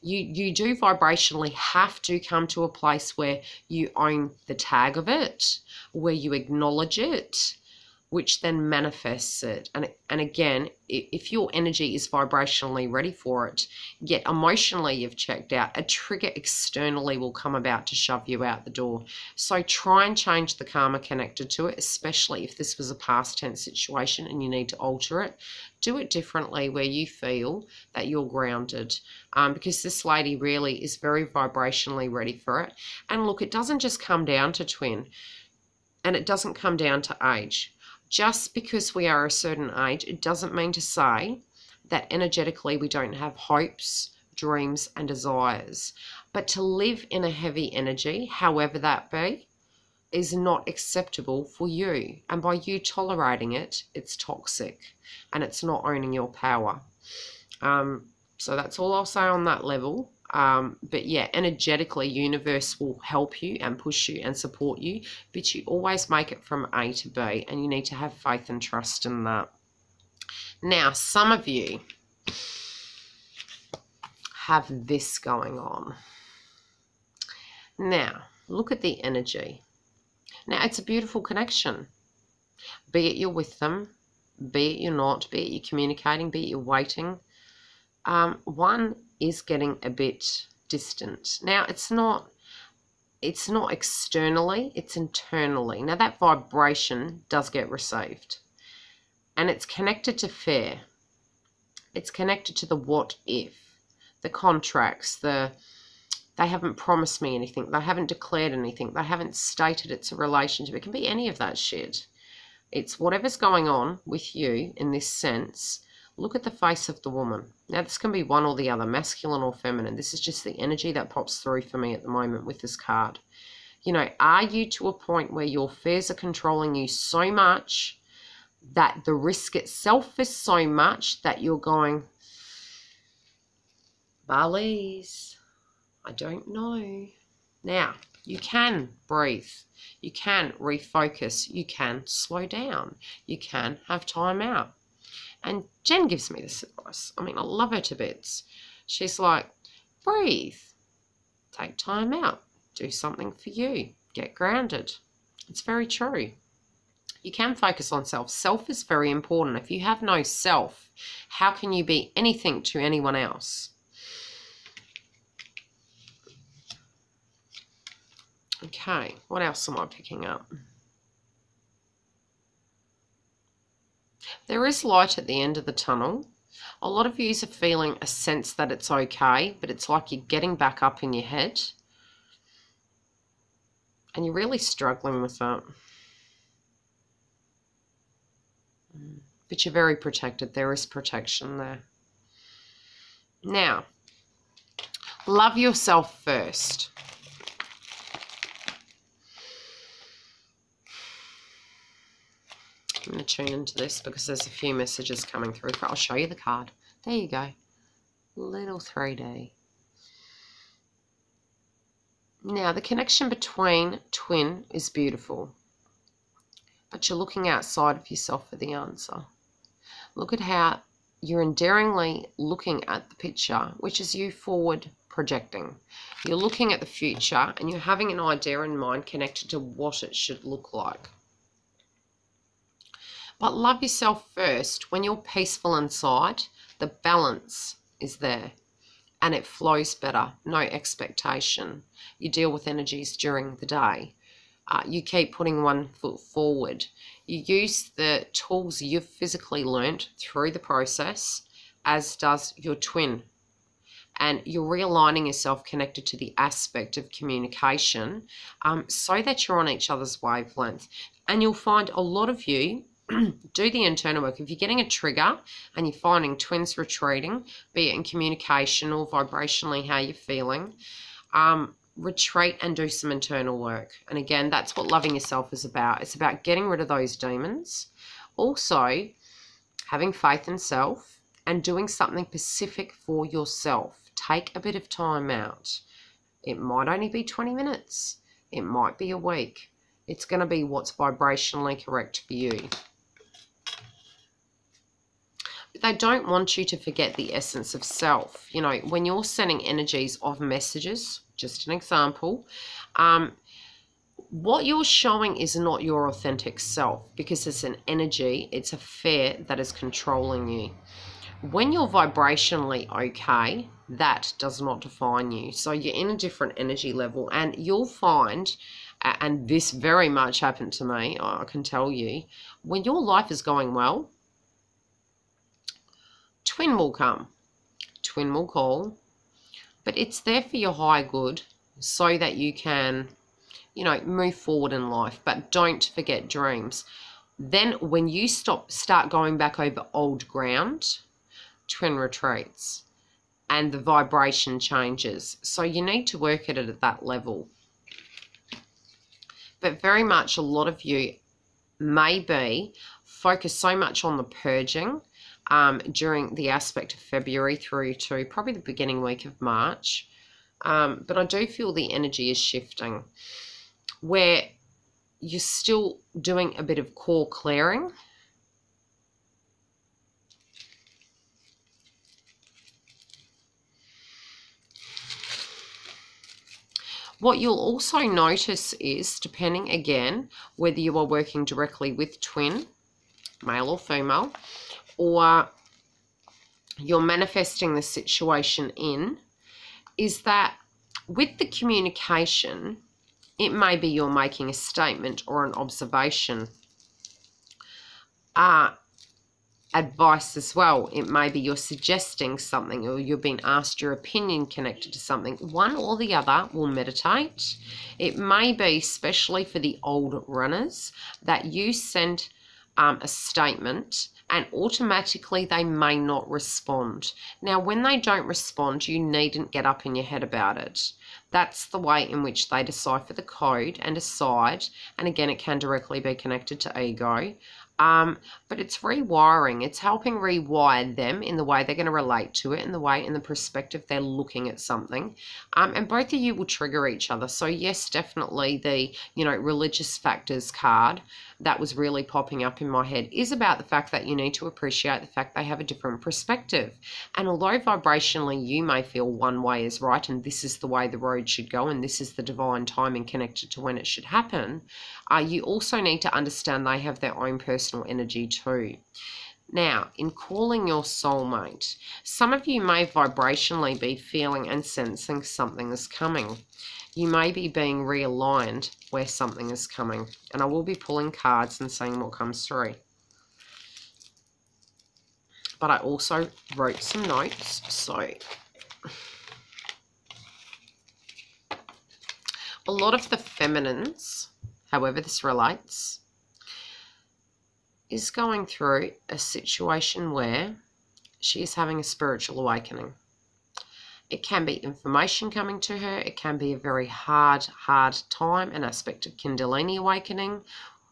you do vibrationally have to come to a place where you own the tag of it, where you acknowledge it, which then manifests it. And again, if your energy is vibrationally ready for it, yet emotionally you've checked out, a trigger externally will come about to shove you out the door. So try and change the karma connected to it, especially if this was a past tense situation and you need to alter it. Do it differently where you feel that you're grounded, because this lady really is very vibrationally ready for it. And look, it doesn't just come down to twin, and it doesn't come down to age. Just because we are a certain age, it doesn't mean to say that energetically we don't have hopes, dreams, and desires. But to live in a heavy energy, however that be, is not acceptable for you. And by you tolerating it, it's toxic and it's not owning your power. So that's all I'll say on that level. But yeah, energetically, universe will help you and push you and support you, but you always make it from A to B, and you need to have faith and trust in that. Now, some of you have this going on. Now, look at the energy. Now, it's a beautiful connection. Be it you're with them, be it you're not, be it you're communicating, be it you're waiting. One is getting a bit distant. Now, it's not externally, it's internally. Now, that vibration does get received. And it's connected to fear. It's connected to the what if, the contracts, they haven't promised me anything, they haven't declared anything, they haven't stated it's a relationship. It can be any of that shit. It's whatever's going on with you in this sense. Look at the face of the woman. Now, this can be one or the other, masculine or feminine. This is just the energy that pops through for me at the moment with this card. You know, are you to a point where your fears are controlling you so much that the risk itself is so much that you're going, Barley's, I don't know. Now, you can breathe. You can refocus. You can slow down. You can have time out. And Jen gives me this advice. I mean, I love her to bits. She's like, breathe. Take time out. Do something for you. Get grounded. It's very true. You can focus on self. Self is very important. If you have no self, how can you be anything to anyone else? Okay, what else am I picking up? There is light at the end of the tunnel. A lot of you are feeling a sense that it's okay, but it's like you're getting back up in your head. And you're really struggling with that. But you're very protected. There is protection there. Now, love yourself first. I'm going to tune into this because there's a few messages coming through. I'll show you the card. There you go. Little 3D. Now, the connection between twin is beautiful. But you're looking outside of yourself for the answer. Look at how you're endearingly looking at the picture, which is you forward projecting. You're looking at the future and you're having an idea in mind connected to what it should look like. But love yourself first. When you're peaceful inside, the balance is there and it flows better. No expectation. You deal with energies during the day. You keep putting one foot forward. You use the tools you've physically learnt through the process, as does your twin. And you're realigning yourself connected to the aspect of communication so that you're on each other's wavelength. And you'll find a lot of you do the internal work. If you're getting a trigger and you're finding twins retreating, be it in communication or vibrationally how you're feeling, retreat and do some internal work. And again, that's what loving yourself is about. It's about getting rid of those demons. Also, having faith in self and doing something specific for yourself. Take a bit of time out. It might only be 20 minutes. It might be a week. It's going to be what's vibrationally correct for you. But they don't want you to forget the essence of self. You know, when you're sending energies of messages, just an example, what you're showing is not your authentic self, because it's an energy, it's a fear that is controlling you. When you're vibrationally okay, that does not define you. So you're in a different energy level, and you'll find, and this very much happened to me, I can tell you, when your life is going well, twin will come, twin will call, but it's there for your high good so that you can, you know, move forward in life. But don't forget dreams. Then when you start going back over old ground, twin retreats and the vibration changes. So you need to work at it at that level. But very much a lot of you may be focused so much on the purging during the aspect of February through to probably the beginning week of March. But I do feel the energy is shifting where you're still doing a bit of core clearing. What you'll also notice is, depending again, whether you are working directly with twin, male or female, or you're manifesting the situation in, is that with the communication, it may be you're making a statement or an observation. Advice as well. It may be you're suggesting something, or you've been asked your opinion connected to something. One or the other will meditate. It may be, especially for the old runners, that you send a statement and automatically they may not respond. Now, when they don't respond, you needn't get up in your head about it. That's the way in which they decipher the code and decide. And again, it can directly be connected to ego. But it's rewiring. It's helping rewire them in the way they're going to relate to it, in the way, in the perspective they're looking at something. And both of you will trigger each other. So yes, definitely the, you know, religious factors card that was really popping up in my head is about the fact that you need to appreciate the fact they have a different perspective. And although vibrationally you may feel one way is right and this is the way the road should go and this is the divine timing connected to when it should happen, you also need to understand they have their own personal energy too. Now, in calling your soulmate, some of you may vibrationally be feeling and sensing something is coming. You may be being realigned where something is coming. And I will be pulling cards and seeing what comes through. But I also wrote some notes, so a lot of the feminines, however this relates, is going through a situation where she is having a spiritual awakening. It can be information coming to her. It can be a very hard time, an aspect of Kundalini awakening,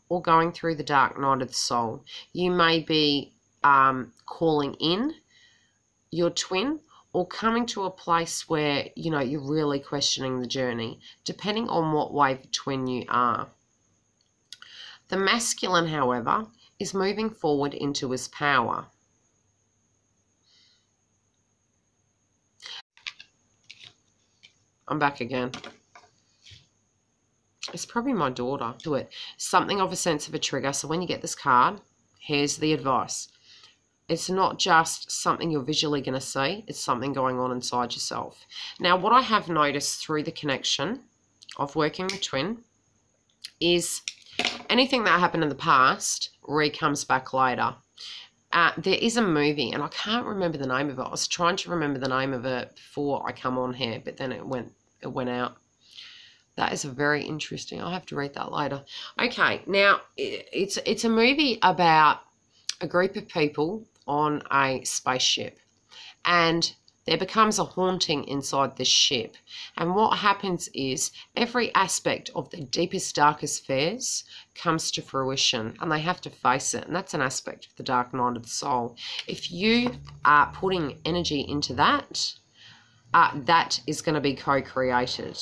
or going through the dark night of the soul. You may be calling in your twin, or coming to a place where, you know, you're really questioning the journey, depending on what wave of twin you are. The masculine, however, is moving forward into his power. I'm back again. It's probably my daughter. Do it. Something of a sense of a trigger. So when you get this card, here's the advice. It's not just something you're visually going to see. It's something going on inside yourself. Now, what I have noticed through the connection of working with twin is anything that happened in the past comes back later. There is a movie, and I can't remember the name of it. I was trying to remember the name of it before I come on here, but then it went out. That is very interesting. I'll have to read that later. Okay, now it's a movie about a group of people on a spaceship, and there becomes a haunting inside the ship. And what happens is every aspect of the deepest, darkest fears comes to fruition, and they have to face it. And that's an aspect of the dark night of the soul. If you are putting energy into that, that is going to be co-created.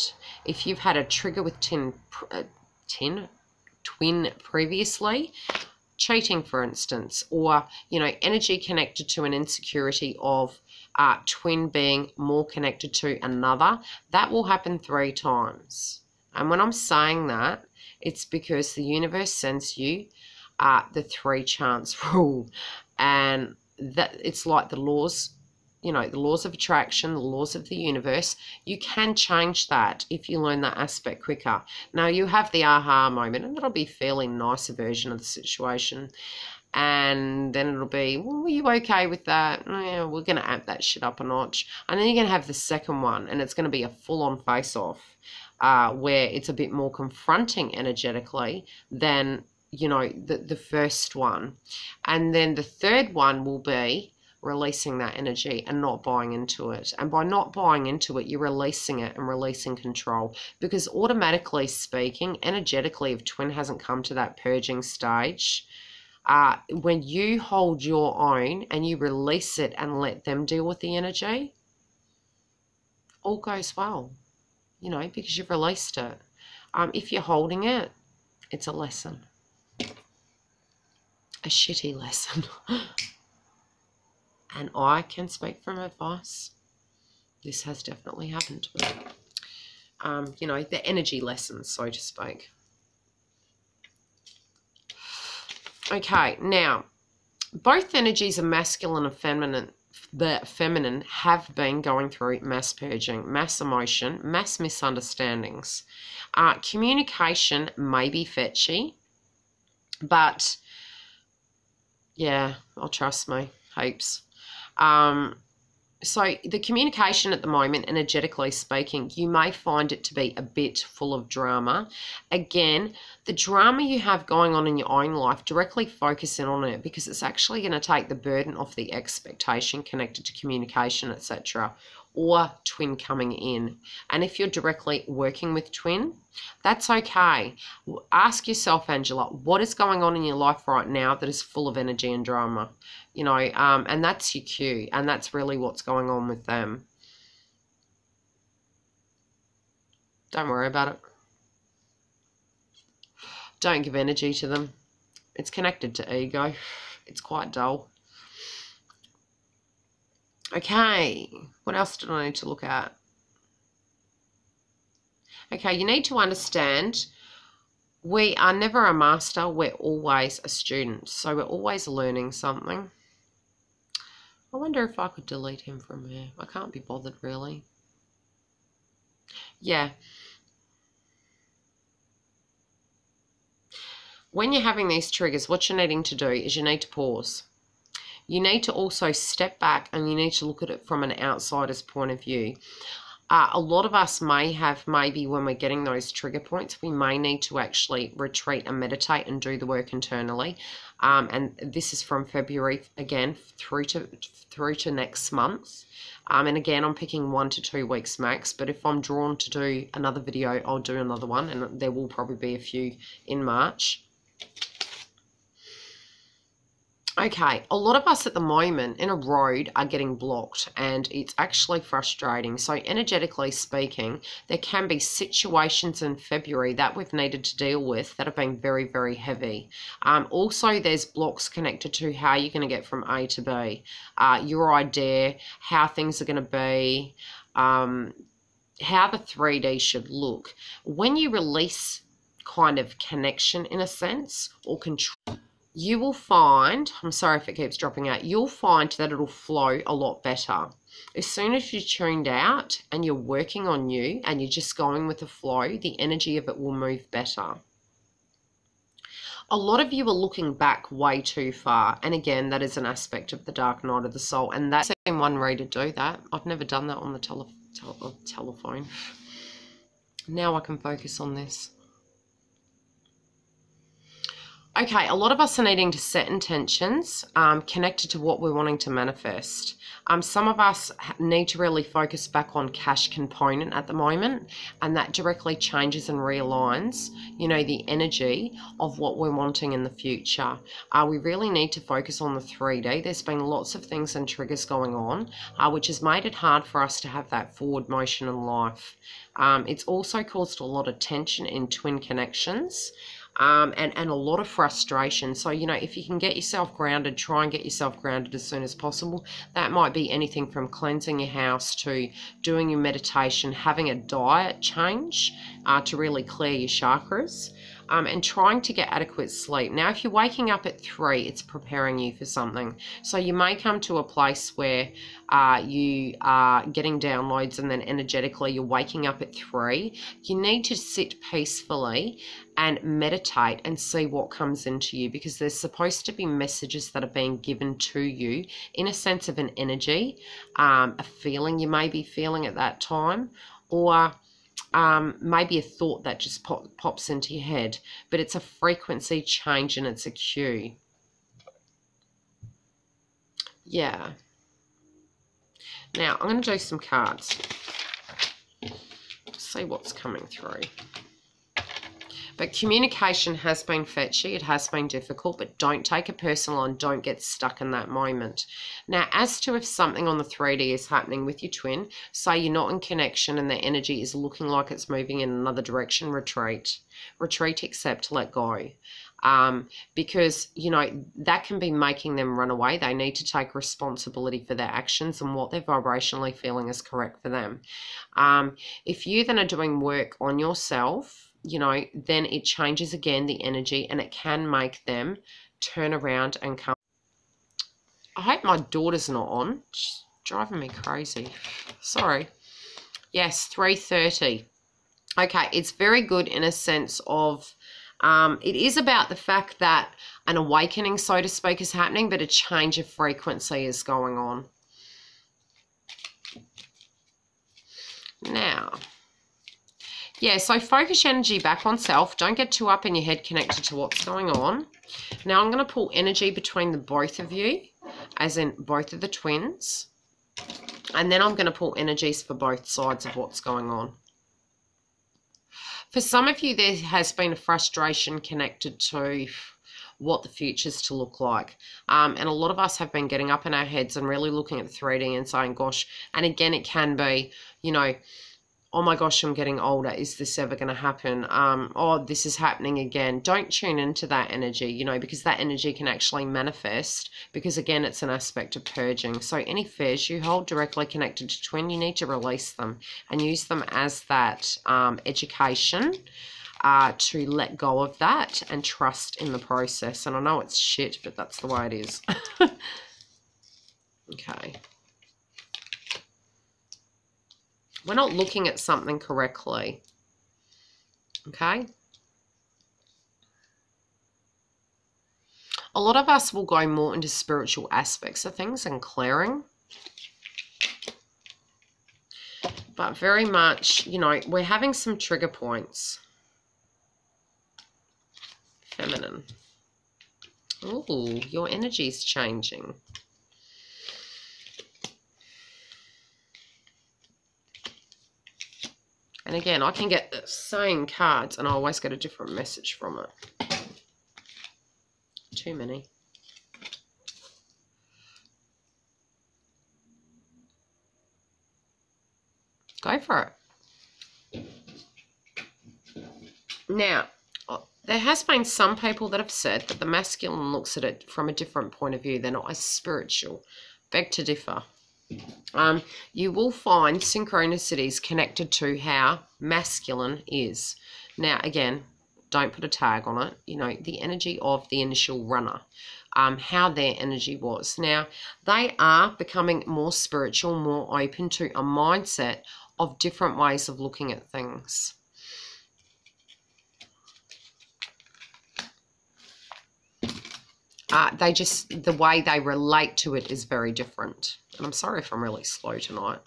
If you've had a trigger with twin previously, cheating, for instance, or, you know, energy connected to an insecurity of twin being more connected to another, that will happen 3 times. And when I'm saying that, it's because the universe sends you the 3 chance rule, and that it's like the laws, you know, the laws of attraction, the laws of the universe. You can change that if you learn that aspect quicker. Now, you have the aha moment, and that'll be a fairly nicer version of the situation. And then it'll be, well, were you okay with that? Yeah, we're going to amp that shit up a notch. And then you're going to have the second one, and it's going to be a full-on face-off where it's a bit more confronting energetically than, you know, the first one. And then the third one will be releasing that energy and not buying into it. And by not buying into it, you're releasing it and releasing control. Because automatically speaking, energetically, if twin hasn't come to that purging stage, when you hold your own and you release it and let them deal with the energy, all goes well, you know, because you've released it. If you're holding it, it's a lesson. A shitty lesson. And I can speak from advice. This has definitely happened to me. You know, the energy lessons, so to speak. Okay, now, both energies of masculine and feminine, the feminine, have been going through mass purging, mass emotion, mass misunderstandings. Communication may be fetchy, but yeah, oh, trust me, heaps. So the communication at the moment, energetically speaking, you may find it to be a bit full of drama. Again, the drama you have going on in your own life, directly focus in on it, because it's actually going to take the burden off the expectation connected to communication, etc., or twin coming in. And if you're directly working with twin, that's okay. Ask yourself, Angela, what is going on in your life right now that is full of energy and drama? You know, and that's your cue, and that's really what's going on with them. Don't worry about it. Don't give energy to them. It's connected to ego. It's quite dull. Okay, what else did I need to look at? Okay, you need to understand we are never a master, we're always a student. So we're always learning something. I wonder if I could delete him from here. I can't be bothered, really. Yeah. When you're having these triggers, what you're needing to do is you need to pause. You need to also step back, and you need to look at it from an outsider's point of view. A lot of us may have, maybe when we're getting those trigger points, we may need to actually retreat and meditate and do the work internally. And this is from February, again, through to next month. And again, I'm picking 1 to 2 weeks max, but if I'm drawn to do another video, I'll do another one, and there will probably be a few in March. Okay, a lot of us at the moment in a road are getting blocked, and it's actually frustrating. So energetically speaking, there can be situations in February that we've needed to deal with that have been very, very heavy. Also, there's blocks connected to how you're going to get from A to B, your idea, how things are going to be, how the 3D should look. When you release kind of connection in a sense, or control, you will find, I'm sorry if it keeps dropping out, you'll find that it'll flow a lot better. As soon as you're tuned out and you're working on you and you're just going with the flow, the energy of it will move better. A lot of you are looking back way too far, and again, that is an aspect of the dark night of the soul, and that's one way to do that. I've never done that on the telephone. Now I can focus on this. Okay, a lot of us are needing to set intentions connected to what we're wanting to manifest. Some of us need to really focus back on cash component at the moment, and that directly changes and realigns, you know, the energy of what we're wanting in the future. We really need to focus on the 3D. There's been lots of things and triggers going on, which has made it hard for us to have that forward motion in life. It's also caused a lot of tension in twin connections. And a lot of frustration. So, you know, if you can get yourself grounded, try and get yourself grounded as soon as possible. That might be anything from cleansing your house to doing your meditation, having a diet change to really clear your chakras. And trying to get adequate sleep. Now, if you're waking up at 3, it's preparing you for something. So you may come to a place where you are getting downloads and then energetically you're waking up at 3. You need to sit peacefully and meditate and see what comes into you, because there's supposed to be messages that are being given to you in a sense of an energy, a feeling you may be feeling at that time, or maybe a thought that just pops into your head, but it's a frequency change and it's a cue. Yeah. Now, I'm going to do some cards. See what's coming through. But communication has been fetchy. It has been difficult, but don't take it personal and don't get stuck in that moment. Now, as to if something on the 3D is happening with your twin, say you're not in connection and the energy is looking like it's moving in another direction, retreat. Retreat, accept, let go. Because, you know, that can be making them run away. They need to take responsibility for their actions and what they're vibrationally feeling is correct for them. If you then are doing work on yourself, you know, then it changes again the energy and it can make them turn around and come. I hope my daughter's not on. She's driving me crazy. Sorry. Yes, 3:30. Okay, it's very good in a sense of it is about the fact that an awakening, so to speak, is happening, but a change of frequency is going on. Now, yeah, so focus your energy back on self. Don't get too up in your head connected to what's going on. Now I'm going to pull energy between the both of you, as in both of the twins. And then I'm going to pull energies for both sides of what's going on. For some of you, there has been a frustration connected to what the future's to look like. And a lot of us have been getting up in our heads and really looking at the 3D and saying, gosh, and again, it can be, you know, oh my gosh, I'm getting older. Is this ever going to happen? Oh, this is happening again. Don't tune into that energy, you know, because that energy can actually manifest, because again, it's an aspect of purging. So any fears you hold directly connected to twin, you need to release them and use them as that education to let go of that and trust in the process. And I know it's shit, but that's the way it is. Okay. We're not looking at something correctly. Okay? A lot of us will go more into spiritual aspects of things and clearing. But very much, you know, we're having some trigger points. Feminine. Ooh, your energy's changing. And again, I can get the same cards and I always get a different message from it. Too many. Go for it. Now, there has been some people that have said that the masculine looks at it from a different point of view. They're not as spiritual. Beg to differ. You will find synchronicities connected to how masculine is. Now, again, don't put a tag on it. You know, the energy of the initial runner, how their energy was. Now, they are becoming more spiritual, more open to a mindset of different ways of looking at things. The way they relate to it is very different. And I'm sorry if I'm really slow tonight.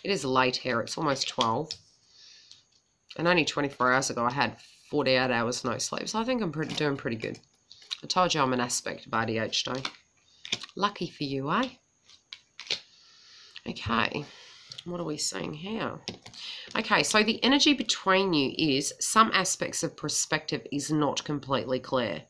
It is late here. It's almost 12. And only 24 hours ago, I had 48 hours no sleep. So I think I'm doing pretty good. I told you I'm an aspect of ADHD. Lucky for you, eh? Okay. What are we seeing here? Okay, so the energy between you is some aspects of perspective is not completely clear.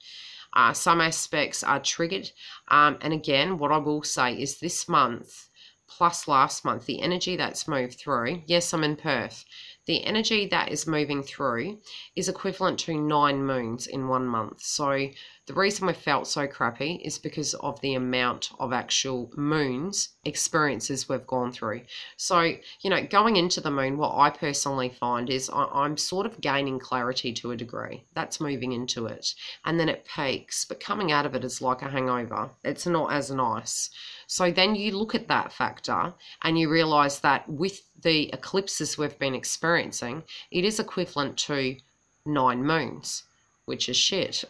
Some aspects are triggered. And again, what I will say is this month plus last month, the energy that's moved through, yes, I'm in Perth. The energy that is moving through is equivalent to 9 moons in 1 month. So the reason we felt so crappy is because of the amount of actual moons experiences we've gone through. So, you know, going into the moon, what I personally find is I'm sort of gaining clarity to a degree. That's moving into it. And then it peaks, but coming out of it is like a hangover. It's not as nice. So then you look at that factor and you realize that with the eclipses we've been experiencing, it is equivalent to 9 moons, which is shit.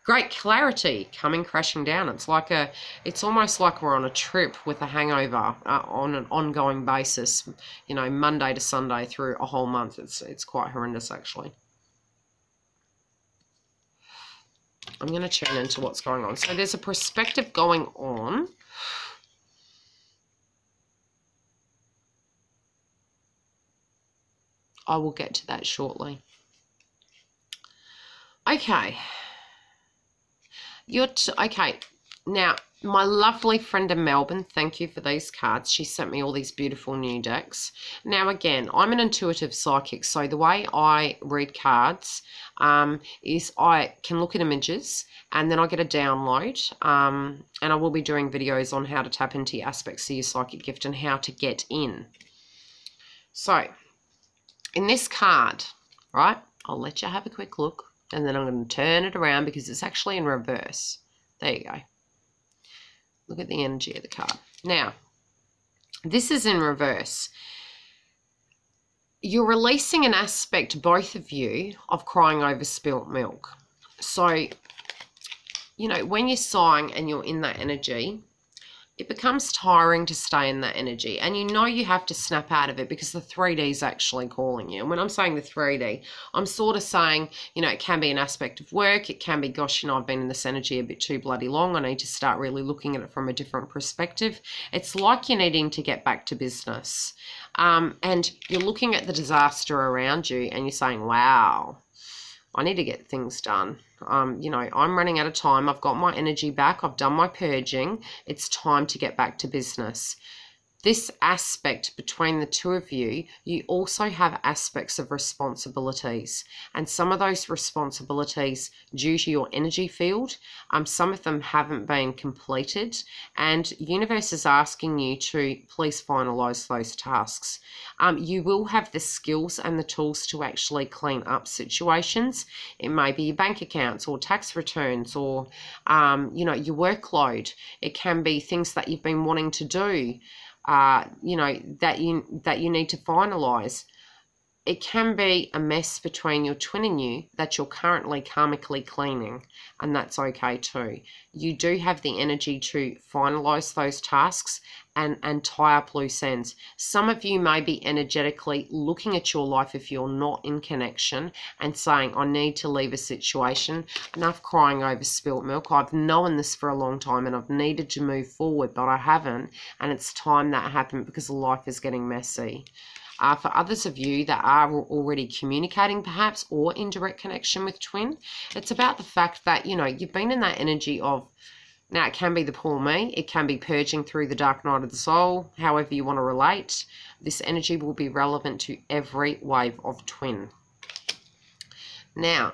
Great clarity coming crashing down. It's almost like we're on a trip with a hangover on an ongoing basis, you know, Monday to Sunday through a whole month. It's quite horrendous, actually. I'm going to tune into what's going on. So there's a perspective going on. I will get to that shortly. Okay. Okay. Now, my lovely friend in Melbourne, thank you for these cards. She sent me all these beautiful new decks. Now, again, I'm an intuitive psychic, so the way I read cards is I can look at images and then I get a download, and I will be doing videos on how to tap into aspects of your psychic gift and how to get in. So, in this card, right, I'll let you have a quick look, and then I'm going to turn it around because it's actually in reverse. There you go. Look at the energy of the card. Now, this is in reverse. You're releasing an aspect, both of you, of crying over spilt milk. So, you know, when you're sighing and you're in that energy, it becomes tiring to stay in that energy, and you know you have to snap out of it because the 3D is actually calling you. And when I'm saying the 3D, I'm sort of saying, you know, it can be an aspect of work. It can be, gosh, you know, I've been in this energy a bit too bloody long. I need to start really looking at it from a different perspective. It's like you're needing to get back to business. And you're looking at the disaster around you and you're saying, wow, I need to get things done. You know, I'm running out of time. I've got my energy back. I've done my purging. It's time to get back to business. This aspect between the two of you, you also have aspects of responsibilities. And some of those responsibilities, due to your energy field, some of them haven't been completed. And universe is asking you to please finalise those tasks. You will have the skills and the tools to actually clean up situations. It may be your bank accounts or tax returns or, you know, your workload. It can be things that you've been wanting to do. You know, that you need to finalise. It can be a mess between your twin and you that you're currently karmically cleaning, and that's okay too. You do have the energy to finalise those tasks and tie up loose ends. Some of you may be energetically looking at your life if you're not in connection and saying, I need to leave a situation. Enough crying over spilt milk. I've known this for a long time and I've needed to move forward, but I haven't, and it's time that happened because life is getting messy. For others of you that are already communicating perhaps or in direct connection with twin, it's about the fact that, you know, you've been in that energy of, now it can be the poor me, it can be purging through the dark night of the soul, however you want to relate. This energy will be relevant to every wave of twin. Now,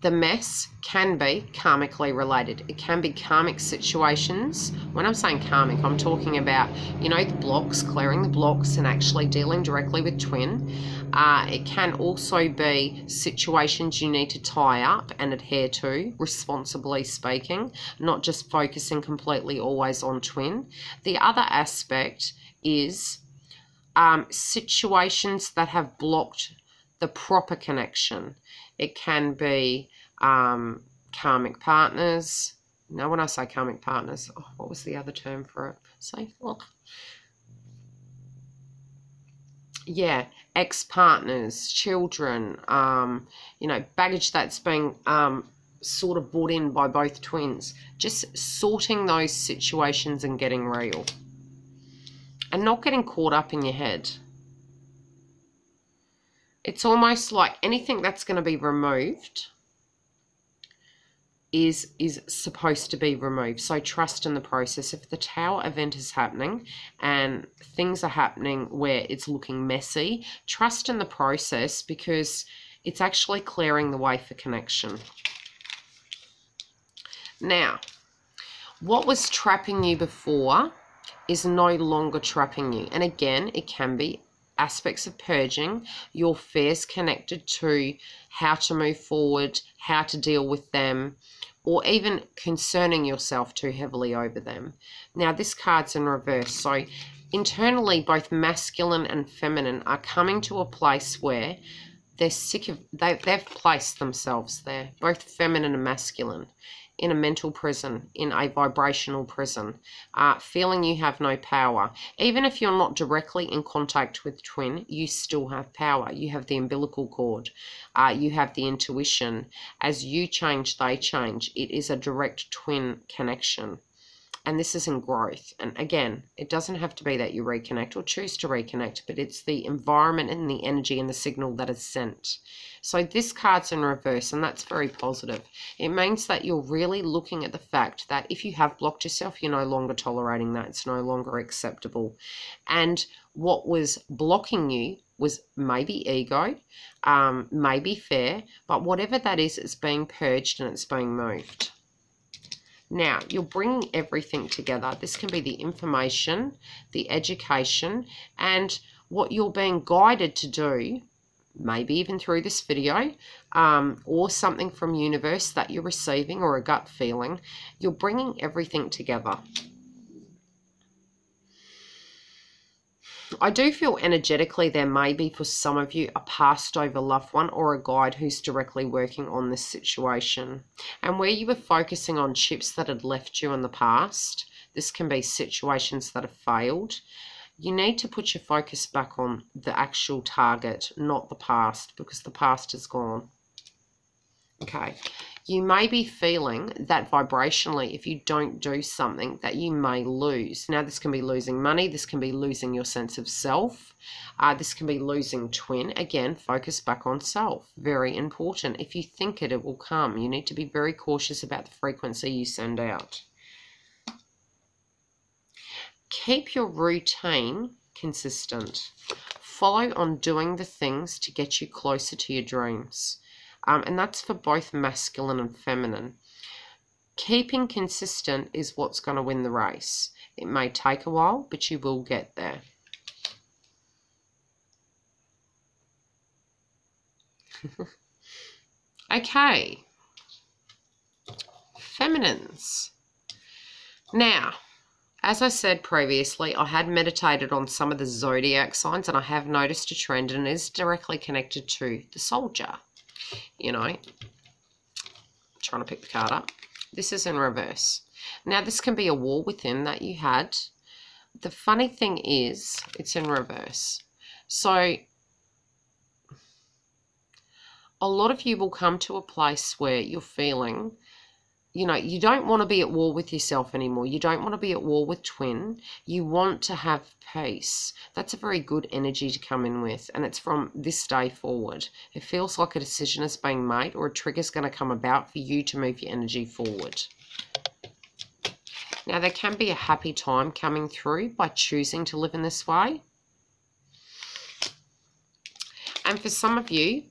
the mess can be karmically related. It can be karmic situations. When I'm saying karmic, I'm talking about, you know, the blocks, clearing the blocks and actually dealing directly with twin. It can also be situations you need to tie up and adhere to, responsibly speaking, not just focusing completely always on twin. The other aspect is situations that have blocked the proper connection. It can be karmic partners. Now, when I say karmic partners, what was the other term for it? Say, look. Yeah, ex-partners, children, you know, baggage that's being sort of brought in by both twins. Just sorting those situations and getting real. And not getting caught up in your head. It's almost like anything that's going to be removed is supposed to be removed. So trust in the process. If the Tower event is happening and things are happening where it's looking messy, trust in the process, because it's actually clearing the way for connection. Now, what was trapping you before is no longer trapping you. And again, it can be aspects of purging, your fears connected to how to move forward, how to deal with them, or even concerning yourself too heavily over them. Now, this card's in reverse. So internally, both masculine and feminine are coming to a place where they're sick of, they've placed themselves there, both feminine and masculine, in a mental prison, in a vibrational prison, feeling you have no power. Even if you're not directly in contact with twin, you still have power. You have the umbilical cord. You have the intuition. As you change, they change. It is a direct twin connection. And this is in growth. And again, it doesn't have to be that you reconnect or choose to reconnect, but it's the environment and the energy and the signal that is sent. So this card's in reverse, and that's very positive. It means that you're really looking at the fact that if you have blocked yourself, you're no longer tolerating that. It's no longer acceptable. And what was blocking you was maybe ego, maybe fear, but whatever that is, it's being purged and it's being moved. Now, you're bringing everything together. This can be the information, the education, and what you're being guided to do, maybe even through this video, or something from universe that you're receiving, or a gut feeling. You're bringing everything together. I do feel energetically there may be for some of you a passed over loved one or a guide who's directly working on this situation. And where you were focusing on chips that had left you in the past, this can be situations that have failed. You need to put your focus back on the actual target, not the past, because the past is gone. Okay. You may be feeling that vibrationally, if you don't do something, that you may lose. Now, this can be losing money. This can be losing your sense of self. This can be losing twin. Again, focus back on self. Very important. If you think it, it will come. You need to be very cautious about the frequency you send out. Keep your routine consistent. Follow on doing the things to get you closer to your dreams. And that's for both masculine and feminine. Keeping consistent is what's going to win the race. It may take a while, but you will get there. Okay. Feminines. Now, as I said previously, I had meditated on some of the zodiac signs, and I have noticed a trend, and it is directly connected to the soldier. You know, I'm trying to pick the card up. This is in reverse. Now, this can be a war within that you had. The funny thing is, it's in reverse. So, a lot of you will come to a place where you're feeling, you know, you don't want to be at war with yourself anymore. You don't want to be at war with twin. You want to have peace. That's a very good energy to come in with, and it's from this day forward. It feels like a decision is being made, or a trigger is going to come about for you to move your energy forward. Now, there can be a happy time coming through by choosing to live in this way. And for some of you,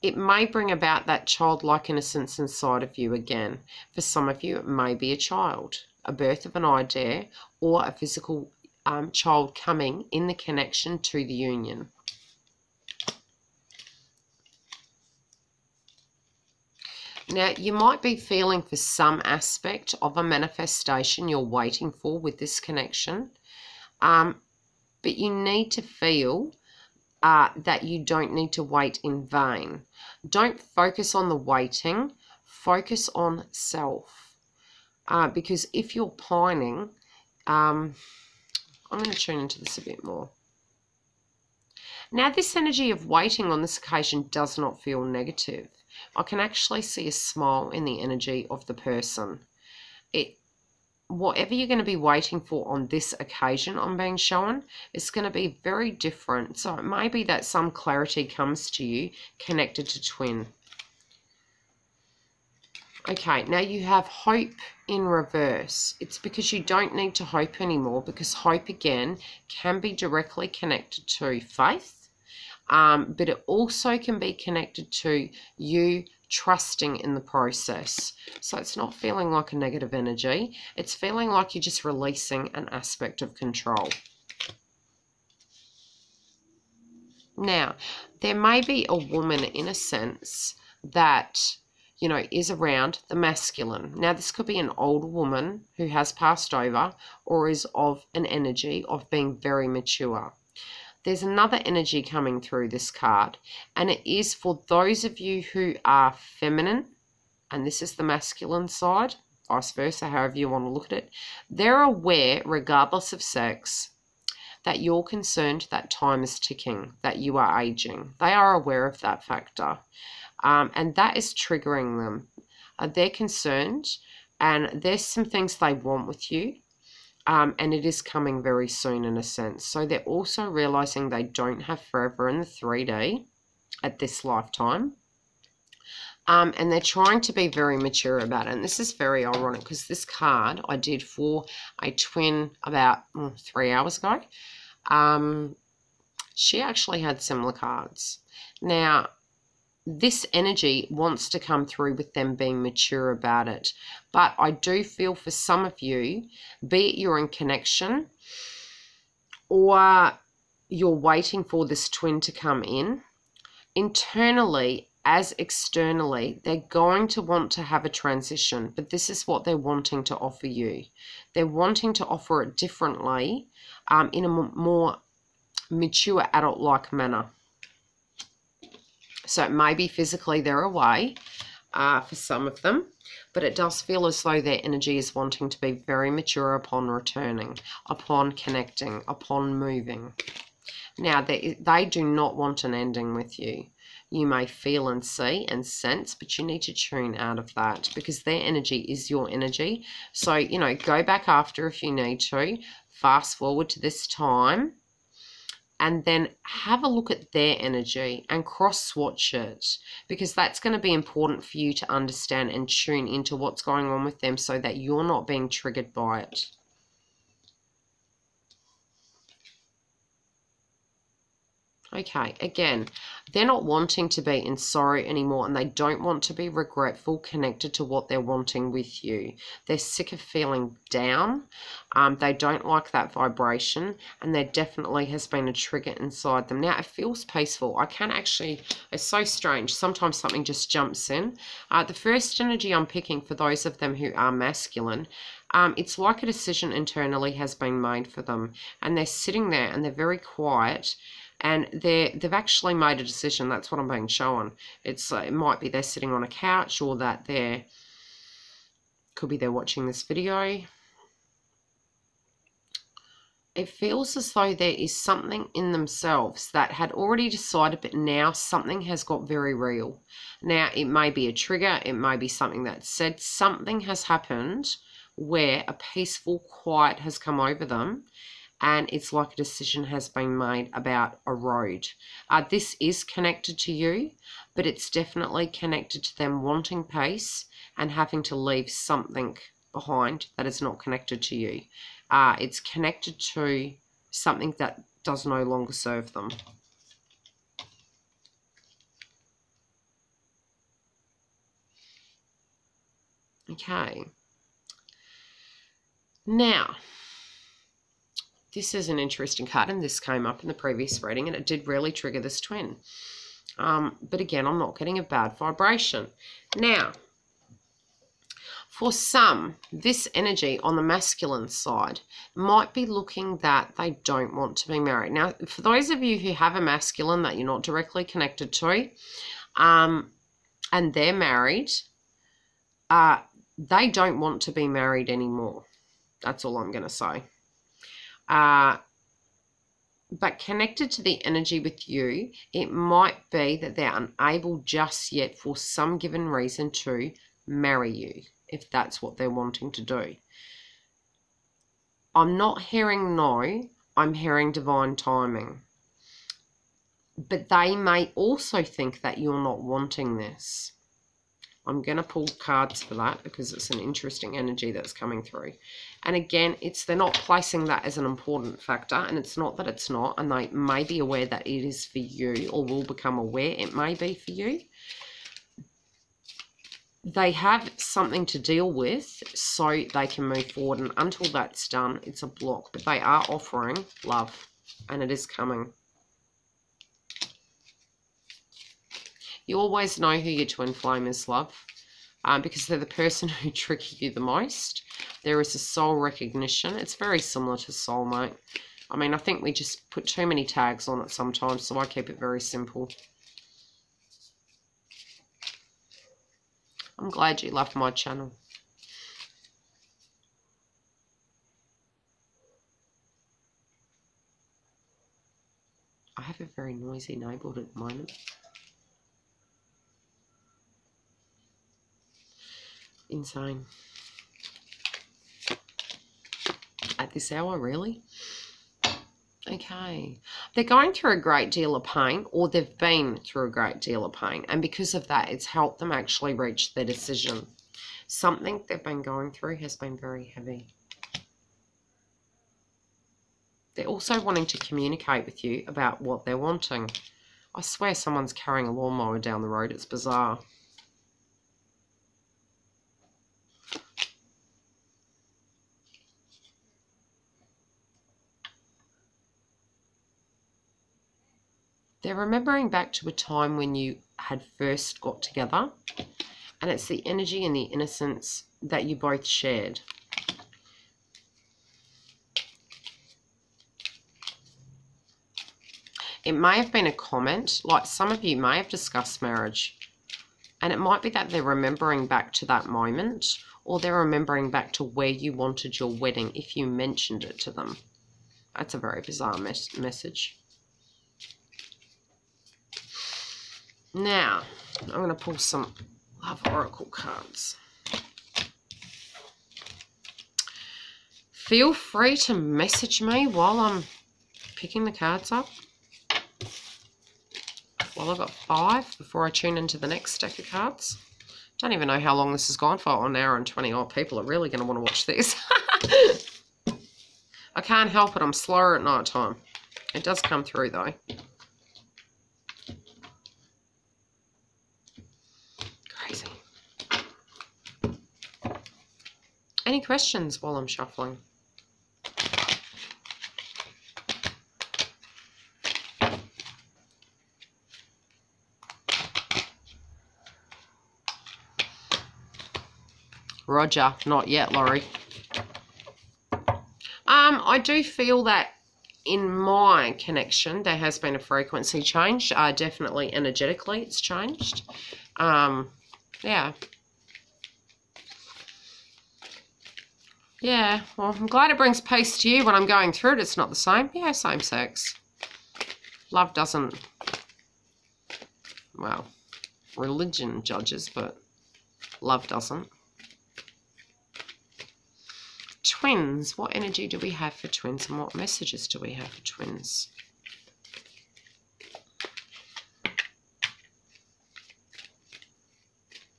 it may bring about that childlike innocence inside of you again. For some of you, it may be a child, a birth of an idea, or a physical child coming in the connection to the union. Now, you might be feeling for some aspect of a manifestation you're waiting for with this connection, but you need to feel that you don't need to wait in vain. Don't focus on the waiting, focus on self. Because if you're pining, I'm going to tune into this a bit more. Now, this energy of waiting on this occasion does not feel negative. I can actually see a smile in the energy of the person. Whatever you're going to be waiting for on this occasion I'm being shown, is going to be very different. So it may be that some clarity comes to you connected to twin. Okay, now you have hope in reverse. It's because you don't need to hope anymore, because hope again can be directly connected to faith, but it also can be connected to you trusting in the process. So it's not feeling like a negative energy. It's feeling like you're just releasing an aspect of control. Now, there may be a woman in a sense that, you know, is around the masculine. Now, this could be an old woman who has passed over or is of an energy of being very mature. There's another energy coming through this card, and it is for those of you who are feminine, and this is the masculine side, vice versa, however you want to look at it. They're aware, regardless of sex, that you're concerned that time is ticking, that you are aging. They are aware of that factor, and that is triggering them. They're concerned, and there's some things they want with you. And it is coming very soon in a sense. So they're also realizing they don't have forever in the 3D at this lifetime. And they're trying to be very mature about it. And this is very ironic because this card I did for a twin about 3 hours ago. She actually had similar cards. Now, this energy wants to come through with them being mature about it. But I do feel for some of you, be it you're in connection or you're waiting for this twin to come in, internally as externally, they're going to want to have a transition. But this is what they're wanting to offer you. They're wanting to offer it differently, in a more mature adult-like manner. So it may be physically they're away for some of them, but it does feel as though their energy is wanting to be very mature upon returning, upon connecting, upon moving. Now, they do not want an ending with you. You may feel and see and sense, but you need to tune out of that because their energy is your energy. So, you know, go back after if you need to, fast forward to this time, and then have a look at their energy and cross-swatch it, because that's going to be important for you to understand and tune into what's going on with them so that you're not being triggered by it. Okay, again, they're not wanting to be in sorrow anymore, and they don't want to be regretful connected to what they're wanting with you. They're sick of feeling down. They don't like that vibration, and there definitely has been a trigger inside them. Now, it feels peaceful. I can actually, it's so strange. Sometimes something just jumps in. The first energy I'm picking for those of them who are masculine, it's like a decision internally has been made for them, and they're sitting there and they're very quiet. And they've actually made a decision. That's what I'm being shown. It's it might be they're sitting on a couch, or that could be they're watching this video. It feels as though there is something in themselves that had already decided, but now something has got very real. Now, it may be a trigger. It may be something that's said. Something has happened where a peaceful quiet has come over them. And it's like a decision has been made about a road. This is connected to you, but it's definitely connected to them wanting peace and having to leave something behind that is not connected to you. It's connected to something that does no longer serve them. Okay. Now, this is an interesting card, and this came up in the previous reading, and it did really trigger this twin. But again, I'm not getting a bad vibration. Now, for some, this energy on the masculine side might be looking that they don't want to be married. Now, for those of you who have a masculine that you're not directly connected to, and they're married, they don't want to be married anymore. That's all I'm going to say. But connected to the energy with you, it might be that they're unable just yet for some given reason to marry you, if that's what they're wanting to do. I'm not hearing no, I'm hearing divine timing. But they may also think that you're not wanting this. I'm going to pull cards for that because it's an interesting energy that's coming through. And again, they're not placing that as an important factor, and it's not that it's not, and they may be aware that it is for you, or will become aware it may be for you. They have something to deal with so they can move forward, and until that's done, it's a block. But they are offering love, and it is coming. You always know who your twin flame is, love. Because they're the person who trigger you the most. There is a soul recognition. It's very similar to soulmate. I mean, I think we just put too many tags on it sometimes, so I keep it very simple. I'm glad you love my channel. I have a very noisy neighbourhood at the moment. Insane. At this hour, really? Okay. They're going through a great deal of pain, or they've been through a great deal of pain, and because of that, it's helped them actually reach their decision. Something they've been going through has been very heavy. They're also wanting to communicate with you about what they're wanting. I swear someone's carrying a lawnmower down the road. It's bizarre. They're remembering back to a time when you had first got together, and it's the energy and the innocence that you both shared. It may have been a comment, like some of you may have discussed marriage, and it might be that they're remembering back to that moment, or they're remembering back to where you wanted your wedding if you mentioned it to them. That's a very bizarre message. Now, I'm going to pull some Love Oracle cards. Feel free to message me while I'm picking the cards up. Well, I've got 5 before I tune into the next deck of cards. Don't even know how long this has gone for. An hour and 20 odd. People are really going to want to watch this. I can't help it. I'm slower at night time. It does come through though. Crazy. Any questions while I'm shuffling? Roger, not yet, Laurie. I do feel that in my connection, there has been a frequency change. Definitely energetically, it's changed. Yeah. Yeah, well, I'm glad it brings peace to you when I'm going through it. It's not the same. Yeah, same sex. Love doesn't, well, religion judges, but love doesn't. Twins, what energy do we have for twins, and what messages do we have for twins?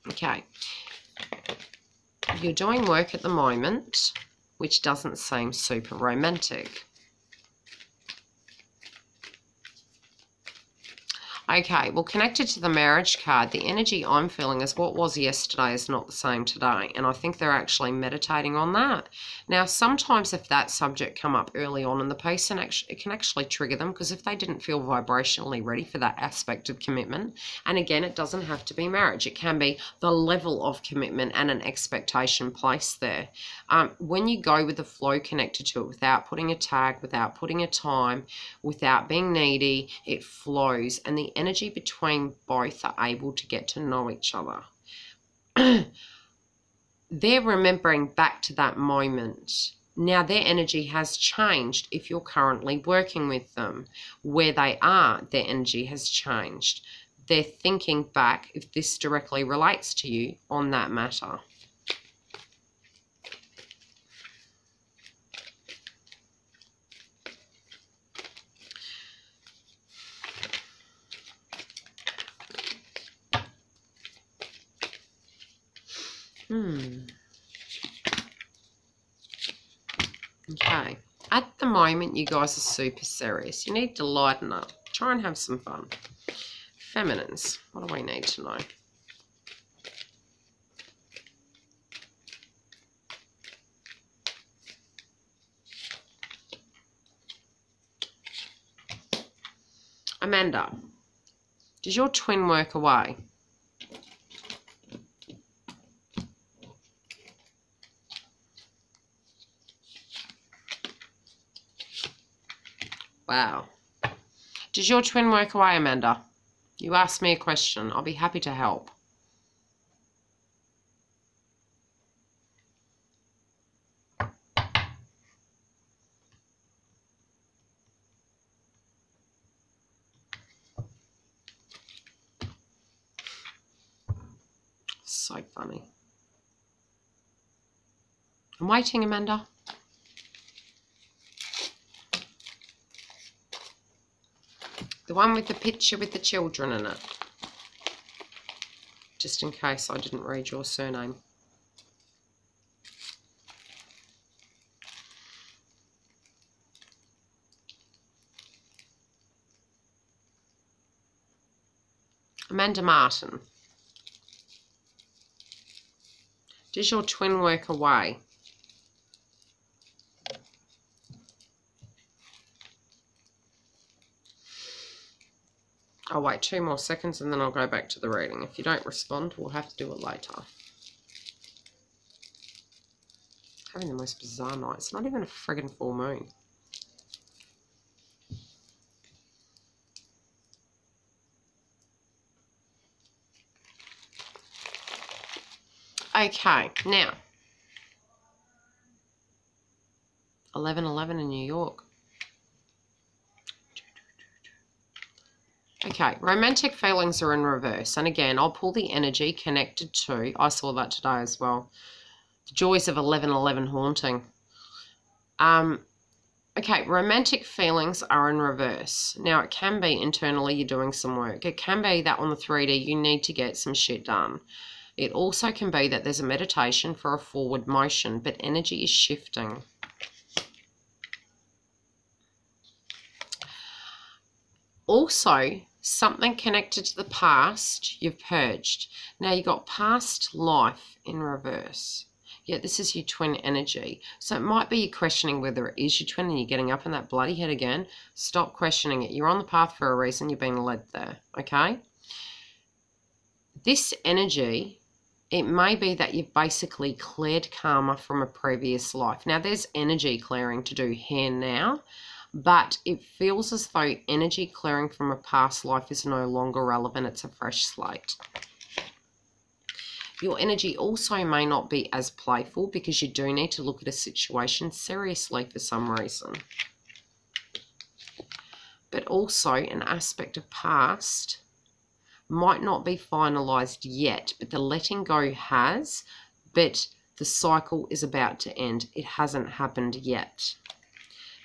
Okay. You're doing work at the moment, which doesn't seem super romantic. Okay, well, connected to the marriage card, the energy I'm feeling is what was yesterday is not the same today. And I think they're actually meditating on that. Now, sometimes if that subject come up early on in the piece, it can actually trigger them, because if they didn't feel vibrationally ready for that aspect of commitment, and again, it doesn't have to be marriage. It can be the level of commitment and an expectation placed there. When you go with the flow connected to it without putting a tag, without putting a time, without being needy, it flows, and the energy between both are able to get to know each other. They're remembering back to that moment Now their energy has changed if you're currently working with them. Where they are, their energy has changed. They're thinking back if this directly relates to you on that matter. Okay. At the moment, you guys are super serious. You need to lighten up. Try and have some fun. Feminines, what do we need to know? Amanda, does your twin work away? Wow. Does your twin work away, Amanda? You asked me a question. I'll be happy to help. So funny. I'm waiting, Amanda. The one with the picture with the children in it. Just in case I didn't read your surname. Amanda Martin. Does your twin work away? I'll wait 2 more seconds and then I'll go back to the reading. If you don't respond, we'll have to do it later. Having the most bizarre night. It's not even a friggin' full moon. Okay, now. 11:11 in New York. Okay, romantic feelings are in reverse. And again, I'll pull the energy connected to, I saw that today as well, the joys of 11:11 haunting. Okay, romantic feelings are in reverse. Now, it can be internally you're doing some work. It can be that on the 3D you need to get some shit done. It also can be that there's a meditation for a forward motion, but energy is shifting. Also, something connected to the past you've purged. Now, you got past life in reverse. Yeah, this is your twin energy. So it might be you questioning whether it is your twin and you're getting up in that bloody head again. Stop questioning it. You're on the path for a reason. You're being led there, okay? This energy, it may be that you've basically cleared karma from a previous life. Now, there's energy clearing to do here now, but it feels as though energy clearing from a past life is no longer relevant. It's a fresh slate. Your energy also may not be as playful because you do need to look at a situation seriously for some reason. But also an aspect of past might not be finalised yet, but the letting go has, but the cycle is about to end. It hasn't happened yet.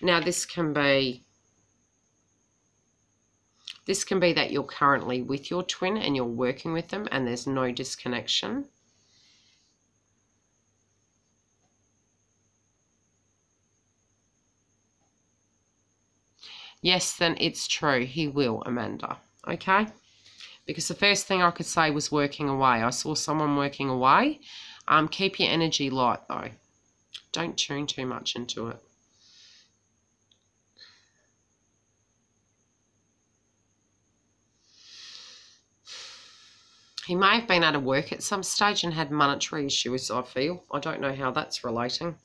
Now, this can be that you're currently with your twin and you're working with them and there's no disconnection. Yes, then it's true. He will, Amanda. Okay? Because the first thing I could say was working away. I saw someone working away. Keep your energy light, though. Don't tune too much into it. He may have been out of work at some stage and had monetary issues, I feel. I don't know how that's relating.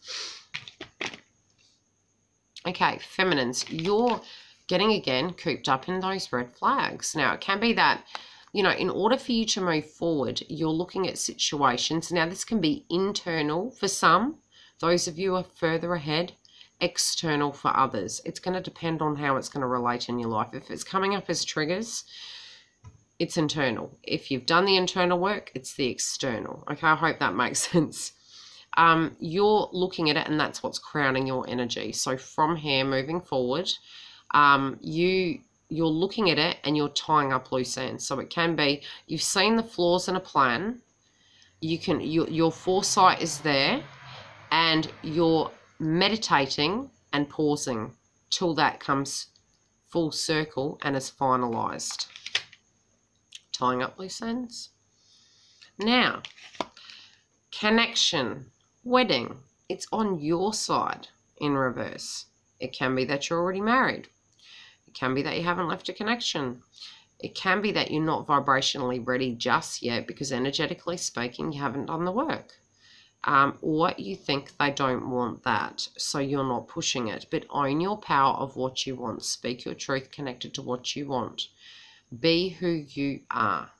Okay, feminines, you're getting, again, cooped up in those red flags. Now, it can be that, you know, in order for you to move forward, you're looking at situations. Now, this can be internal for some. Those of you who are further ahead, external for others. It's going to depend on how it's going to relate in your life. If it's coming up as triggers, it's internal. If you've done the internal work, it's the external. Okay, I hope that makes sense. You're looking at it, and that's what's crowning your energy. So from here moving forward, you're looking at it and you're tying up loose ends. So it can be you've seen the flaws in a plan. Your foresight is there, and you're meditating and pausing till that comes full circle and is finalized. Tying up loose ends. Now, connection, wedding, it's on your side in reverse. It can be that you're already married. It can be that you haven't left a connection. It can be that you're not vibrationally ready just yet because energetically speaking, you haven't done the work. Or you think they don't want that, so you're not pushing it. But own your power of what you want. Speak your truth connected to what you want. Be who you are.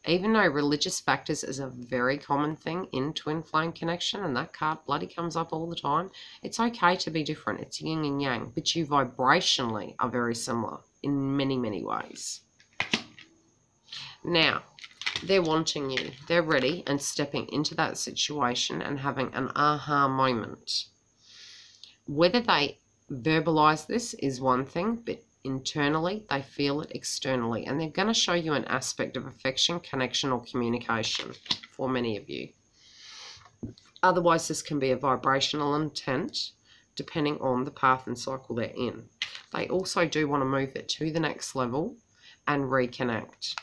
Even though religious factors is a very common thing in twin flame connection, and that card bloody comes up all the time, it's okay to be different. It's yin and yang, but you vibrationally are very similar in many, many ways. Now, they're wanting you. They're ready and stepping into that situation and having an aha moment. Whether they verbalize this is one thing, but internally they feel it externally, and they're going to show you an aspect of affection, connection, or communication for many of you. Otherwise, this can be a vibrational intent depending on the path and cycle they're in. They also do want to move it to the next level and reconnect.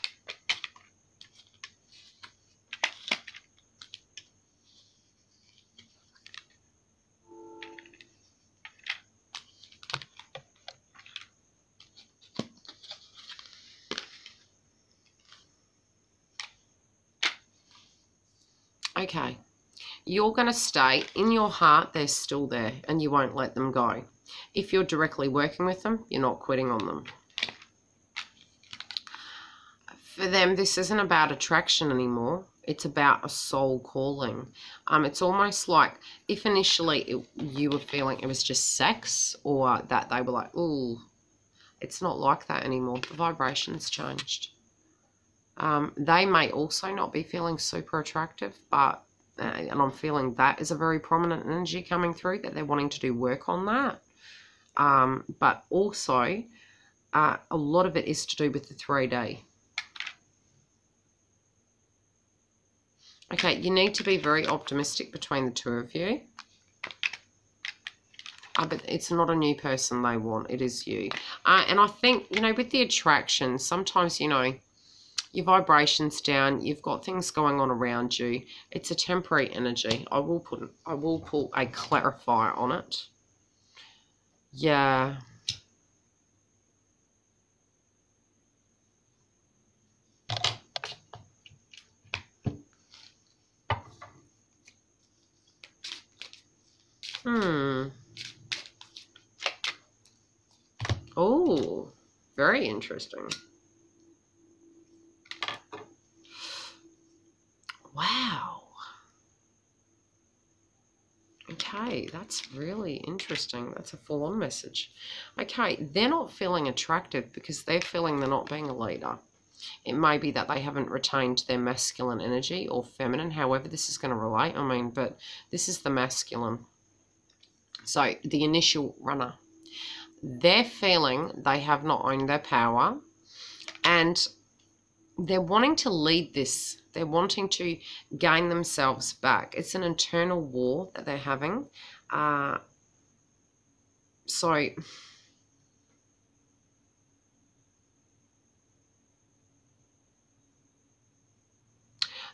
Okay, you're going to stay in your heart. They're still there and you won't let them go. If you're directly working with them, you're not quitting on them. For them, this isn't about attraction anymore. It's about a soul calling. It's almost like if initially you were feeling it was just sex, or that they were like, ooh, it's not like that anymore. The vibration's changed. They may also not be feeling super attractive, but, and I'm feeling that is a very prominent energy coming through, that they're wanting to do work on that. But also, a lot of it is to do with the 3D. Okay, you need to be very optimistic between the two of you. But it's not a new person they want, it is you. And I think, with the attraction, sometimes, your vibration's down, you've got things going on around you. It's a temporary energy. I will pull a clarifier on it. Yeah. Oh, very interesting. Wow. Okay, that's really interesting. That's a full-on message. Okay, they're not feeling attractive because they're feeling they're not being a leader. It may be that they haven't retained their masculine energy or feminine, however this is going to relate. But this is the masculine. So the initial runner. They're feeling they have not owned their power, and they're wanting to lead this. They're wanting to gain themselves back. It's an internal war that they're having. So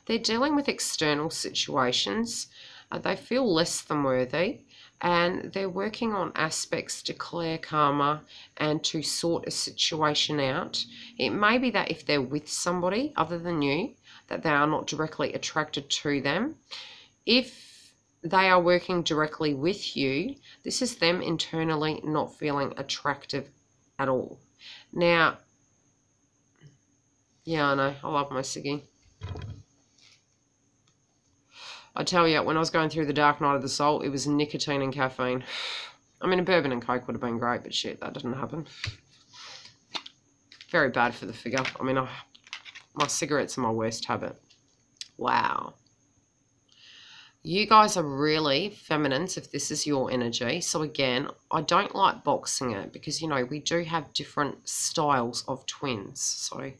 they're dealing with external situations. They feel less than worthy, and they're working on aspects to clear karma and to sort a situation out. It may be that if they're with somebody other than you, that they are not directly attracted to them. If they are working directly with you, this is them internally not feeling attractive at all. Now, yeah, I know, I love my Siggy. I tell you, when I was going through the dark night of the soul, it was nicotine and caffeine. I mean, a bourbon and Coke would have been great, but shit, that didn't happen. Very bad for the figure. I mean, my cigarettes are my worst habit. Wow. You guys are really feminines if this is your energy. So again, I don't like boxing it because, you know, we do have different styles of twins. So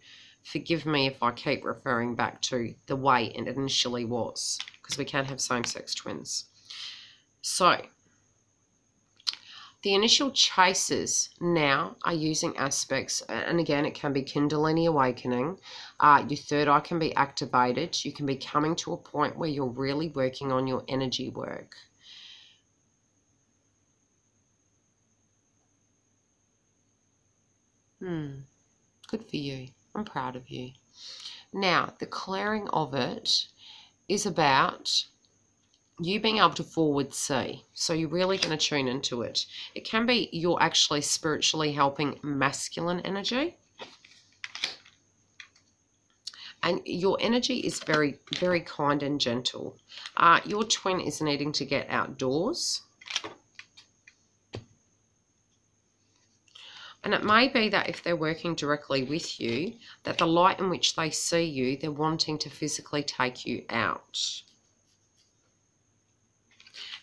forgive me if I keep referring back to the way it initially was, because we can have same-sex twins. So the initial chasers now are using aspects, and again, it can be Kundalini awakening. Your third eye can be activated. You can be coming to a point where you're really working on your energy work. Good for you. I'm proud of you. Now, the clearing of it is about you being able to forward see. So you're really going to tune into it. It can be you're actually spiritually helping masculine energy. And your energy is very, very kind and gentle. Your twin is needing to get outdoors. And it may be that if they're working directly with you, that the light in which they see you, they're wanting to physically take you out.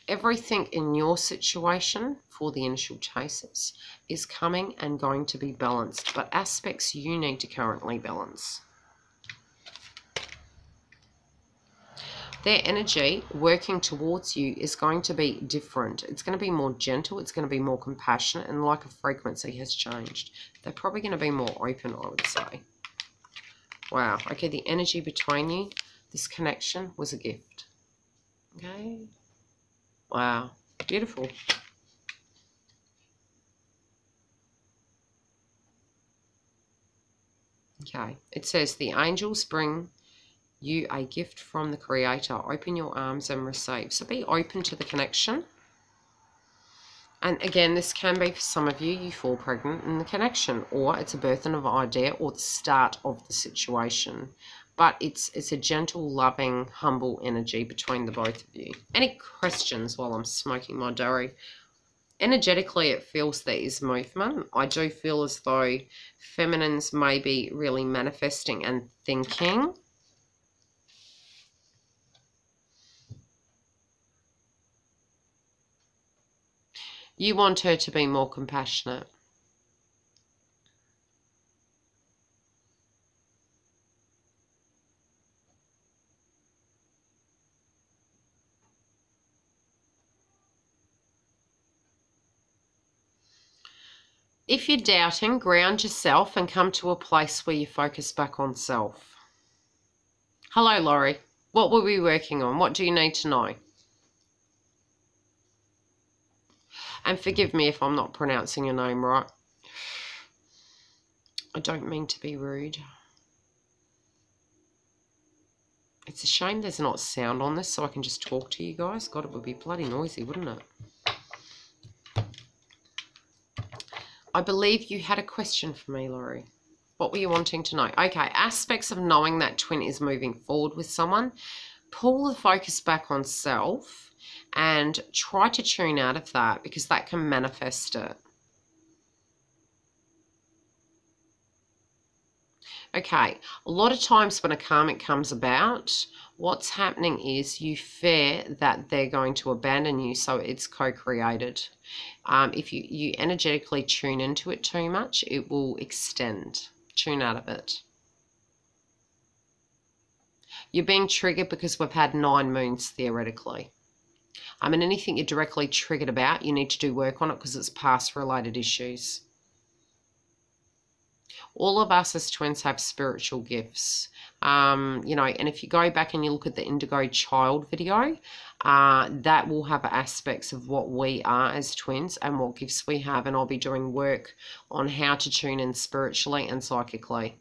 Everything in your situation for the initial chasers is coming and going to be balanced, but aspects you need to currently balance. Their energy working towards you is going to be different. It's going to be more gentle. It's going to be more compassionate, and like a frequency has changed. They're probably going to be more open, I would say. Wow. Okay, the energy between you, this connection was a gift. Okay. Wow. Beautiful. Okay. It says the angels bring you a gift from the Creator. Open your arms and receive. So be open to the connection. And again, this can be for some of you, you fall pregnant in the connection, or it's a birth of an idea, or the start of the situation. But it's a gentle, loving, humble energy between the both of you. Any questions while I'm smoking my durry? Energetically, it feels there is movement. I do feel as though feminines may be really manifesting and thinking. You want her to be more compassionate. If you're doubting, ground yourself and come to a place where you focus back on self. Hello, Laurie. What were we working on? What do you need to know? And forgive me if I'm not pronouncing your name right. I don't mean to be rude. It's a shame there's not sound on this so I can just talk to you guys. God, it would be bloody noisy, wouldn't it? I believe you had a question for me, Laurie. What were you wanting to know? Okay, aspects of knowing that twin is moving forward with someone. Pull the focus back on self and try to tune out of that, because that can manifest it. Okay, a lot of times when a karmic comes about, what's happening is you fear that they're going to abandon you, so it's co-created. If you energetically tune into it too much, it will extend. Tune out of it. You're being triggered because we've had 9 moons, theoretically. And anything you're directly triggered about, you need to do work on it because it's past-related issues. All of us as twins have spiritual gifts. You know, and if you go back and you look at the Indigo Child video, that will have aspects of what we are as twins and what gifts we have. And I'll be doing work on how to tune in spiritually and psychically.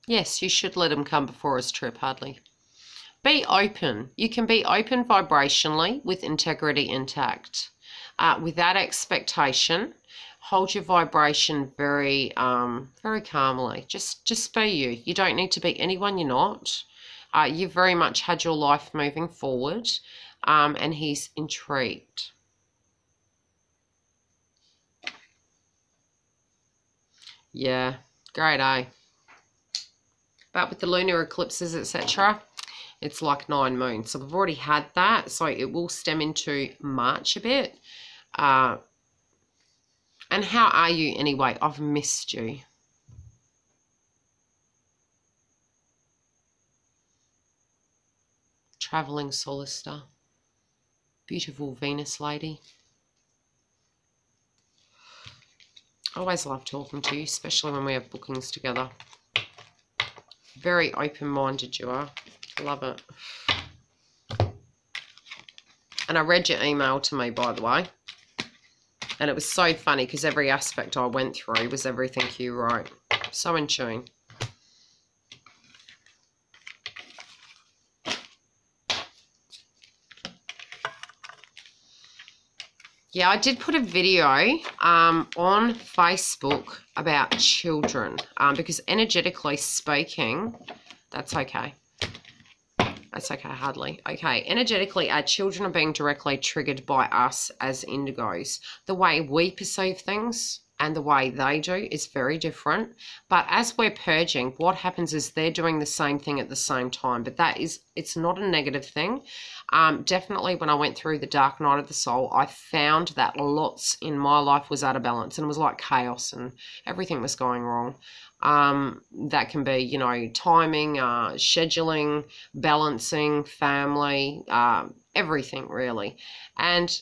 Yes, you should let him come before his trip, Hardly. Be open. You can be open vibrationally with integrity intact. Without expectation, hold your vibration very, very calmly. Just be you. You don't need to be anyone you're not. You've very much had your life moving forward, and he's intrigued. Yeah, great, eh? But with the lunar eclipses, etc., it's like 9 moons. So we've already had that, so it will stem into March a bit. And how are you anyway? I've missed you. Traveling Solister. Beautiful Venus lady. I always love talking to you, especially when we have bookings together. Very open-minded you are. Love it. And I read your email to me, by the way. And it was so funny because every aspect I went through was everything you wrote. So in tune. Yeah, I did put a video on Facebook about children because energetically speaking, that's okay. That's okay, hardly. Okay, energetically, our children are being directly triggered by us as indigos. The way we perceive things and the way they do is very different. But as we're purging, what happens is they're doing the same thing at the same time. But it's not a negative thing. Definitely when I went through the dark night of the soul, I found that lots in my life was out of balance and it was like chaos and everything was going wrong. That can be, you know, timing, scheduling, balancing, family, everything really. And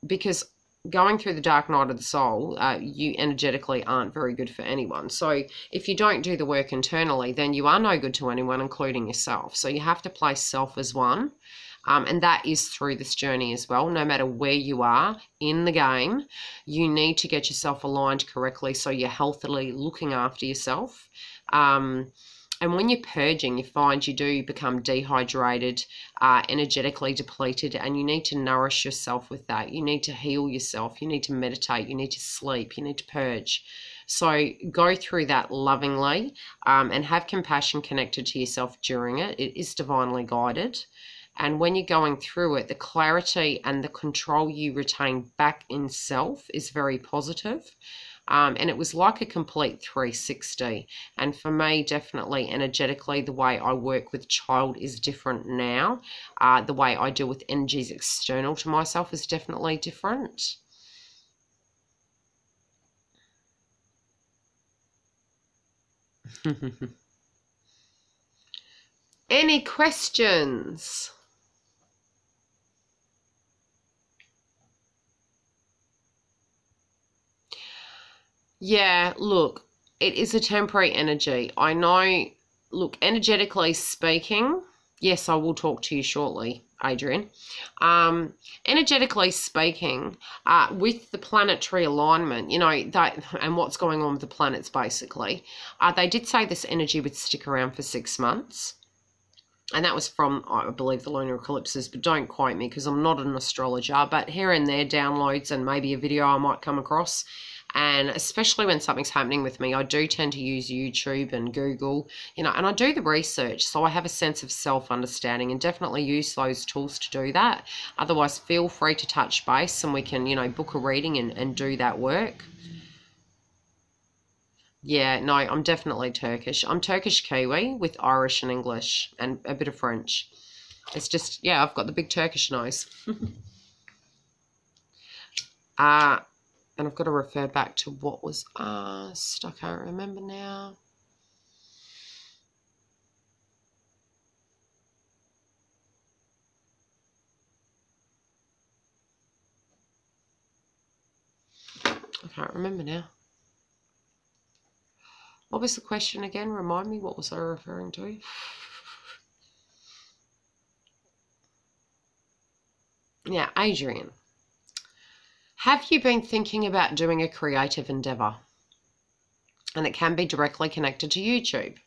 because going through the dark night of the soul, you energetically aren't very good for anyone. So if you don't do the work internally, then you are no good to anyone, including yourself. So you have to place self as one. And that is through this journey as well. No matter where you are in the game, you need to get yourself aligned correctly so you're healthily looking after yourself. And when you're purging, you find you do become dehydrated, energetically depleted, and you need to nourish yourself with that. You need to heal yourself. You need to meditate. You need to sleep. You need to purge. So go through that lovingly and have compassion connected to yourself during it. It is divinely guided. And when you're going through it, the clarity and the control you retain back in self is very positive. And it was like a complete 360. And for me, definitely energetically, the way I work with child is different now. The way I deal with energies external to myself is definitely different. Any questions? Yeah, look, it is a temporary energy. I know, look, energetically speaking, yes, I will talk to you shortly, Adrian. Energetically speaking, with the planetary alignment, you know, that and what's going on with the planets basically, they did say this energy would stick around for 6 months. And that was from, I believe, the lunar eclipses, but don't quote me because I'm not an astrologer. But here and there, downloads and maybe a video I might come across. And especially when something's happening with me, I do tend to use YouTube and Google, you know, and I do the research. So I have a sense of self-understanding and definitely use those tools to do that. Otherwise, feel free to touch base and we can, you know, book a reading and do that work. Yeah, no, I'm definitely Turkish. I'm Turkish Kiwi with Irish and English and a bit of French. It's just, yeah, I've got the big Turkish nose. And I've got to refer back to what was asked. I can't remember now. I can't remember now. What was the question again? Remind me, what was I referring to? Yeah, Adrian. Have you been thinking about doing a creative endeavour? And it can be directly connected to YouTube.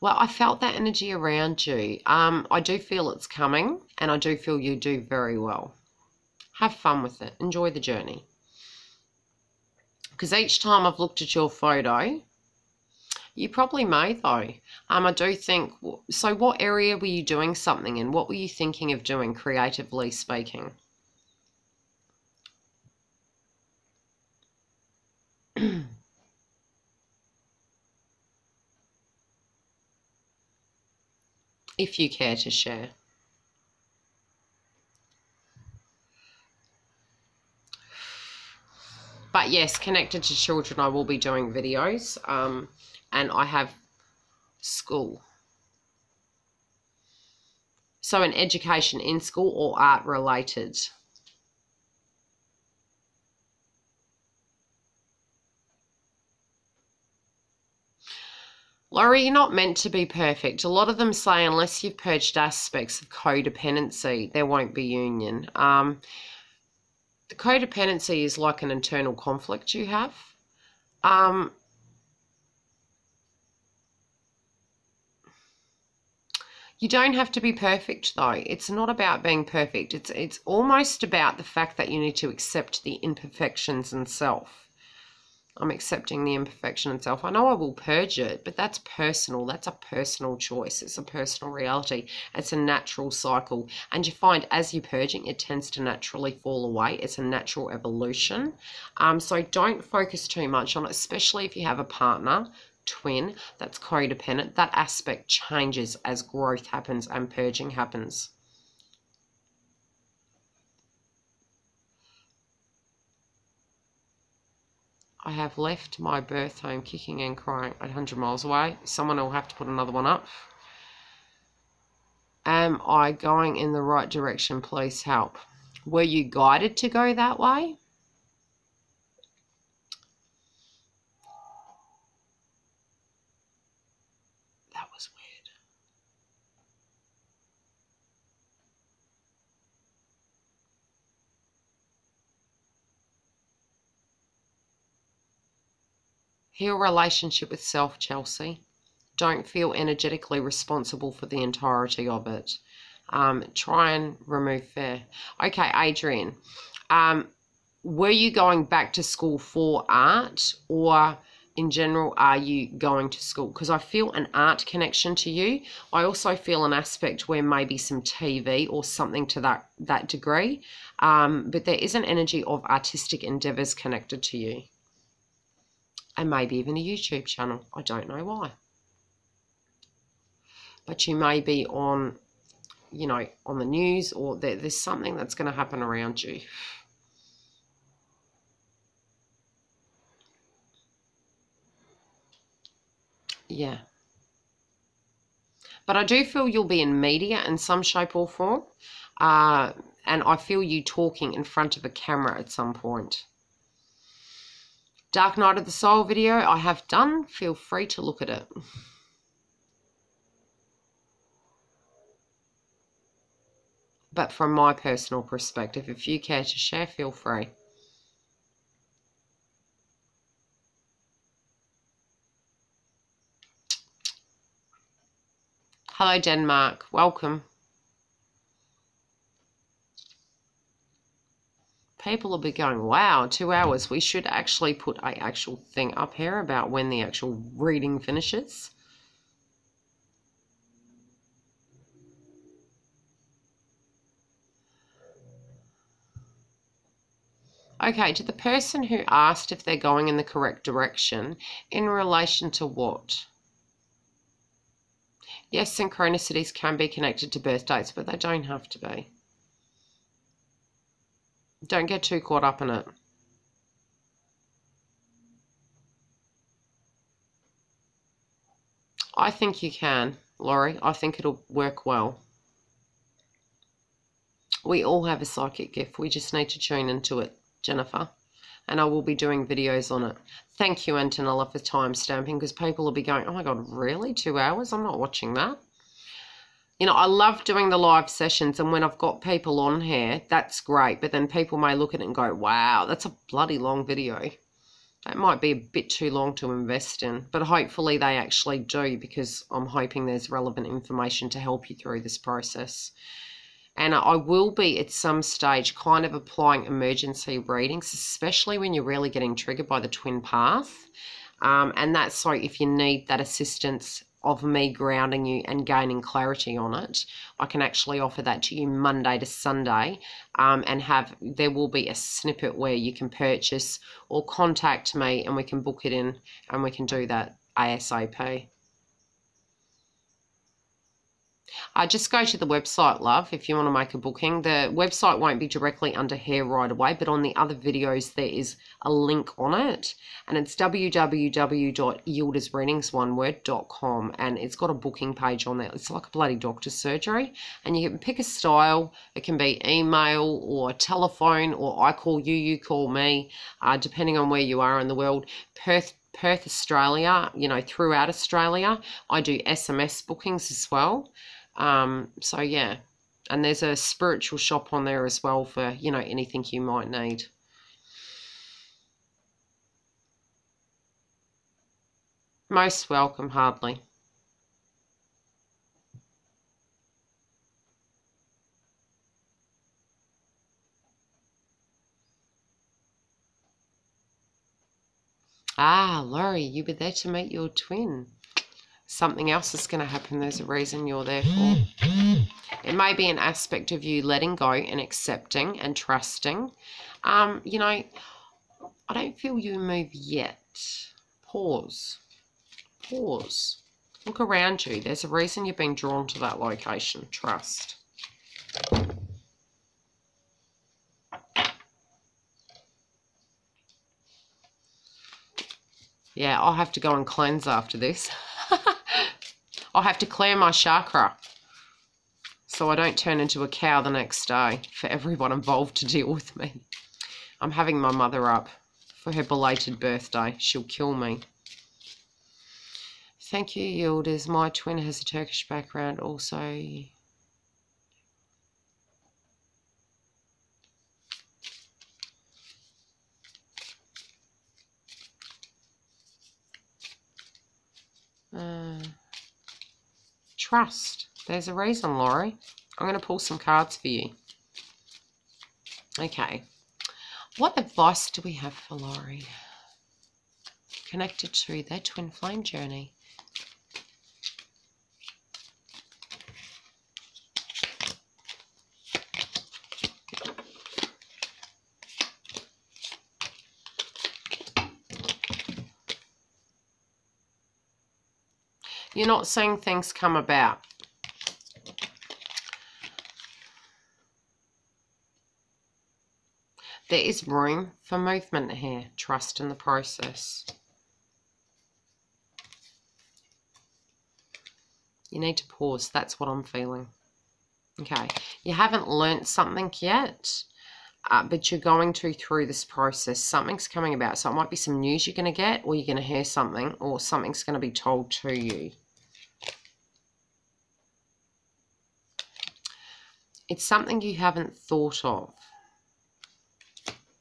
Well, I felt that energy around you. I do feel it's coming, and I do feel you do very well. Have fun with it. Enjoy the journey. Because each time I've looked at your photo, you probably may, though. I do think, so what area were you doing something in? What were you thinking of doing, creatively speaking? If you care to share. But yes, connected to children, I will be doing videos, and I have school. So an education in school or art related. Laurie, you're not meant to be perfect. A lot of them say unless you've purged aspects of codependency, there won't be union. The codependency is like an internal conflict you have. You don't have to be perfect, though. It's not about being perfect. It's almost about the fact that you need to accept the imperfections in self. I'm accepting the imperfection in self. I know I will purge it, but that's personal. That's a personal choice. It's a personal reality. It's a natural cycle. And you find as you're purging, it tends to naturally fall away. It's a natural evolution. So don't focus too much on it, especially if you have a partner, twin, that's codependent. That aspect changes as growth happens and purging happens. I have left my birth home kicking and crying 100 miles away. Someone will have to put another one up. Am I going in the right direction? Please help. Were you guided to go that way? That was weird. Heal relationship with self, Chelsea. Don't feel energetically responsible for the entirety of it. Try and remove fear. Okay, Adrian. Were you going back to school for art, or in general are you going to school? Because I feel an art connection to you. I also feel an aspect where maybe some TV or something to that degree. But there is an energy of artistic endeavours connected to you. And maybe even a YouTube channel. I don't know why. But you may be on, you know, on the news, or there's something that's going to happen around you. Yeah. But I do feel you'll be in media in some shape or form. And I feel you talking in front of a camera at some point. Dark Night of the Soul video I have done. Feel free to look at it. But from my personal perspective, if you care to share, feel free. Hello, Denmark. Welcome. People will be going, wow, 2 hours. We should actually put an actual thing up here about when the actual reading finishes. Okay, to the person who asked if they're going in the correct direction, in relation to what? Yes, synchronicities can be connected to birth dates, but they don't have to be. Don't get too caught up in it. I think you can, Laurie. I think it'll work well. We all have a psychic gift. We just need to tune into it, Jennifer. And I will be doing videos on it. Thank you, Antonella, for time stamping, because people will be going, oh my God, really? 2 hours? I'm not watching that. You know, I love doing the live sessions, and when I've got people on here, that's great. But then people may look at it and go, wow, that's a bloody long video. That might be a bit too long to invest in, but hopefully they actually do, because I'm hoping there's relevant information to help you through this process. And I will be at some stage kind of applying emergency readings, especially when you're really getting triggered by the twin path. And that's so if you need that assistance of me grounding you and gaining clarity on it, I can actually offer that to you Monday to Sunday, and there will be a snippet where you can purchase or contact me and we can book it in and we can do that ASAP. Just go to the website, love, if you want to make a booking. The website won't be directly under here right away, but on the other videos there is a link on it, and it's www.yildasreadingsoneword.com, and it's got a booking page on there. It's like a bloody doctor's surgery, and you can pick a style. It can be email or telephone, or I call you, you call me, depending on where you are in the world. Perth, Australia, throughout Australia. I do SMS bookings as well. So yeah, and there's a spiritual shop on there as well for, anything you might need. Most welcome, Hardly. Laurie, you were there to meet your twin. Something else is going to happen. There's a reason you're there for. It may be an aspect of you letting go and accepting and trusting. I don't feel you move yet. Pause. Look around you. There's a reason you've been drawn to that location. Trust. Yeah, I'll have to go and cleanse after this. I'll have to clear my chakra so I don't turn into a cow the next day for everyone involved to deal with me. I'm having my mother up for her belated birthday. She'll kill me. Thank you, Yildiz. My twin has a Turkish background also. Trust. There's a reason, Laurie. I'm going to pull some cards for you. Okay. What advice do we have for Laurie? Connected to their twin flame journey. You're not seeing things come about. There is room for movement here. Trust in the process. You need to pause. That's what I'm feeling. Okay. You haven't learnt something yet, but you're going through this process. Something's coming about. So it might be some news you're going to get, or you're going to hear something, or something's going to be told to you. It's something you haven't thought of.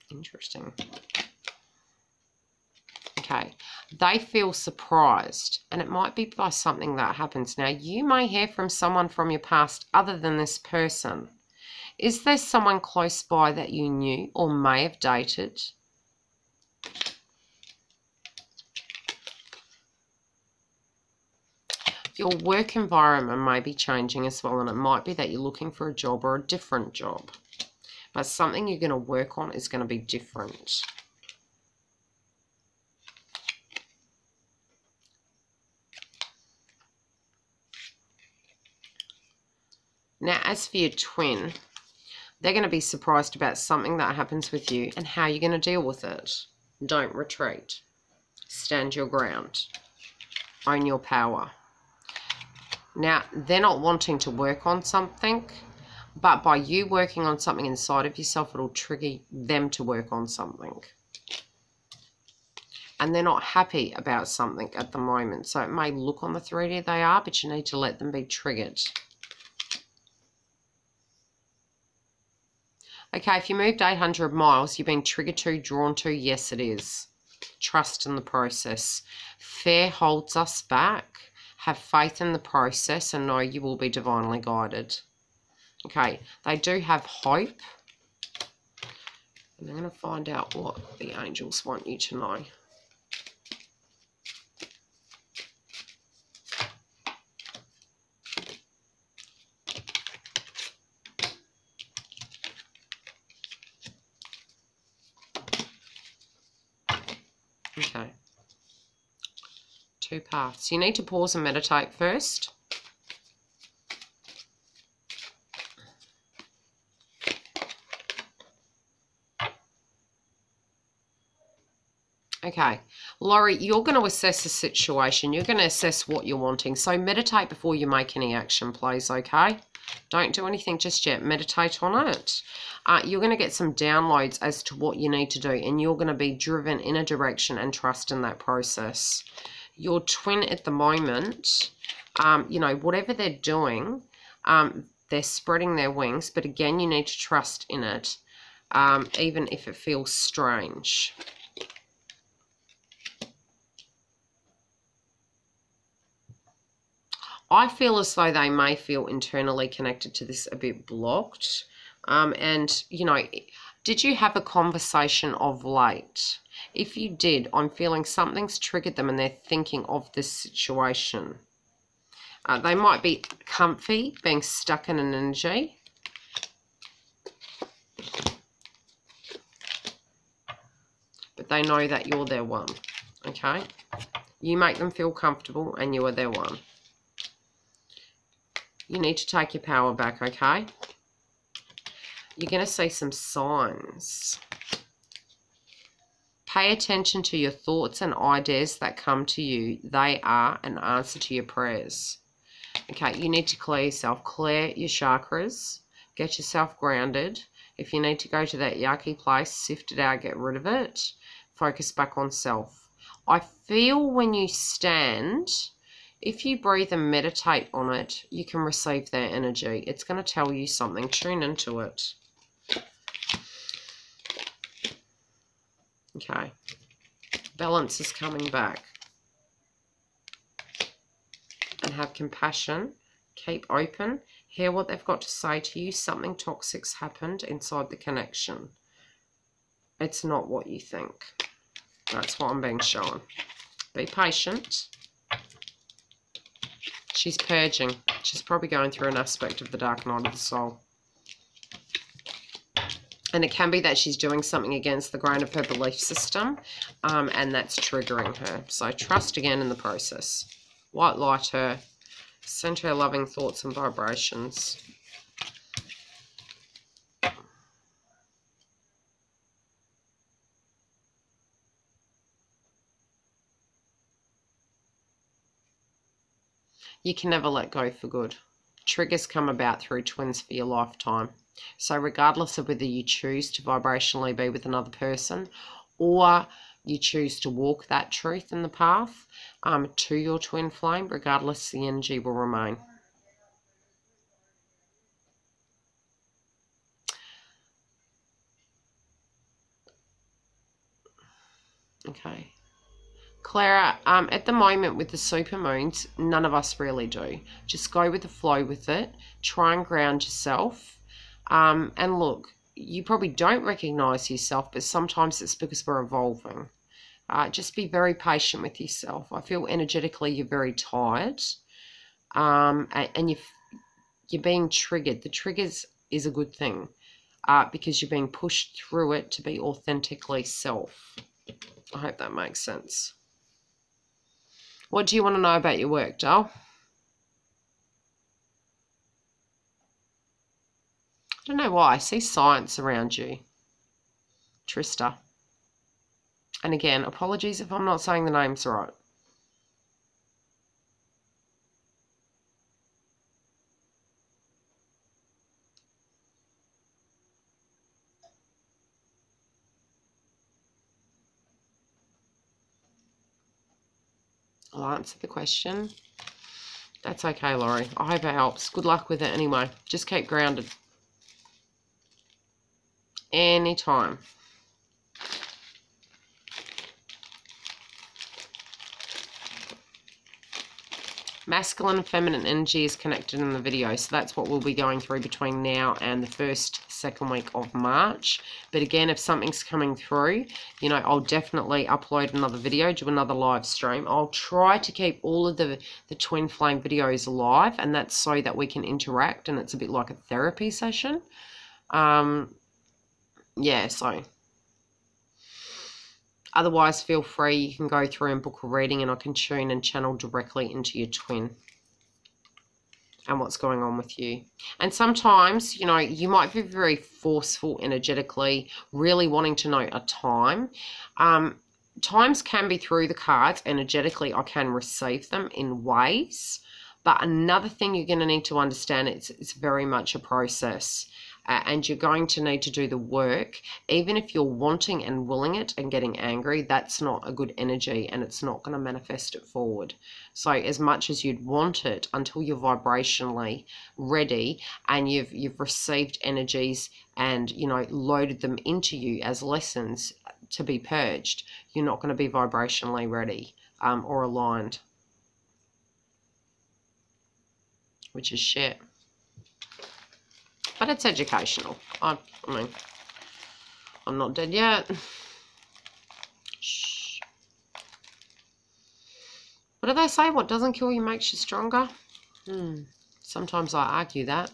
Interesting. Okay. They feel surprised, and it might be by something that happens. Now, you may hear from someone from your past other than this person. Is there someone close by that you knew or may have dated? Your work environment may be changing as well, and it might be that you're looking for a job or a different job. But something you're going to work on is going to be different. Now, as for your twin, they're going to be surprised about something that happens with you and how you're going to deal with it. Don't retreat. Stand your ground. Own your power. Now, they're not wanting to work on something, but by you working on something inside of yourself, it'll trigger them to work on something. And they're not happy about something at the moment. So it may look on the 3D they are, but you need to let them be triggered. Okay, if you moved 800 miles, you've been triggered to, drawn to, yes it is. Trust in the process. Fear holds us back. Have faith in the process and know you will be divinely guided. Okay, they do have hope. And I'm going to find out what the angels want you to know. Okay. 2 paths. You need to pause and meditate first. Okay, Laurie, you're going to assess the situation. You're going to assess what you're wanting. So meditate before you make any action, please, okay? Don't do anything just yet. Meditate on it. You're going to get some downloads as to what you need to do, and you're going to be driven in a direction and trust in that process. Your twin at the moment, you know, whatever they're doing, they're spreading their wings, but again, you need to trust in it, even if it feels strange. I feel as though they may feel internally connected to this, a bit blocked. And, you know, did you have a conversation of late? If you did, I'm feeling something's triggered them and they're thinking of this situation. They might be comfy, being stuck in an energy. But they know that you're their one, okay? You make them feel comfortable and you are their one. You need to take your power back, okay? You're going to see some signs. Pay attention to your thoughts and ideas that come to you. They are an answer to your prayers. Okay, you need to clear yourself. Clear your chakras. Get yourself grounded. If you need to go to that yucky place, sift it out, get rid of it. Focus back on self. I feel when you stand, if you breathe and meditate on it, you can receive their energy. It's going to tell you something. Tune into it. Okay. Balance is coming back. And have compassion. Keep open. Hear what they've got to say to you. Something toxic's happened inside the connection. It's not what you think. That's what I'm being shown. Be patient. She's purging. She's probably going through an aspect of the dark night of the soul. And it can be that she's doing something against the grain of her belief system, and that's triggering her. So trust again in the process. White light her. Send her loving thoughts and vibrations. You can never let go for good. Triggers come about through twins for your lifetime. So regardless of whether you choose to vibrationally be with another person or you choose to walk that truth in the path to your twin flame, regardless, the energy will remain. Okay. Clara, at the moment with the supermoons, none of us really do. Just go with the flow with it. Try and ground yourself. And look, you probably don't recognize yourself, but sometimes it's because we're evolving. Just be very patient with yourself. I feel energetically you're very tired, and you're being triggered. The triggers is a good thing because you're being pushed through it to be authentically self. I hope that makes sense. What do you want to know about your work, doll? I don't know why. I see science around you. Trista. And again, apologies if I'm not saying the names right. I'll answer the question. That's okay, Laurie. I hope it helps. Good luck with it anyway. Just keep grounded. Anytime. Masculine and feminine energy is connected in the video, so that's what we'll be going through between now and the second week of March. But again, if something's coming through, you know, I'll definitely upload another video, do another live stream. I'll try to keep all of the twin flame videos alive, and that's so that we can interact, and it's a bit like a therapy session. Yeah, so otherwise, feel free, you can go through and book a reading, and I can tune and channel directly into your twin and what's going on with you. And sometimes, you know, you might be very forceful energetically, really wanting to know a time. Times can be through the cards. Energetically, I can receive them in ways. But another thing you're going to need to understand, it's very much a process. And you're going to need to do the work. Even if you're wanting and willing it and getting angry, that's not a good energy, and it's not going to manifest it forward. So as much as you'd want it, until you're vibrationally ready and you've received energies and, you know, loaded them into you as lessons to be purged, you're not going to be vibrationally ready or aligned, which is shit. But it's educational. I mean, I'm not dead yet. Shh. What do they say? What doesn't kill you makes you stronger? Sometimes I argue that.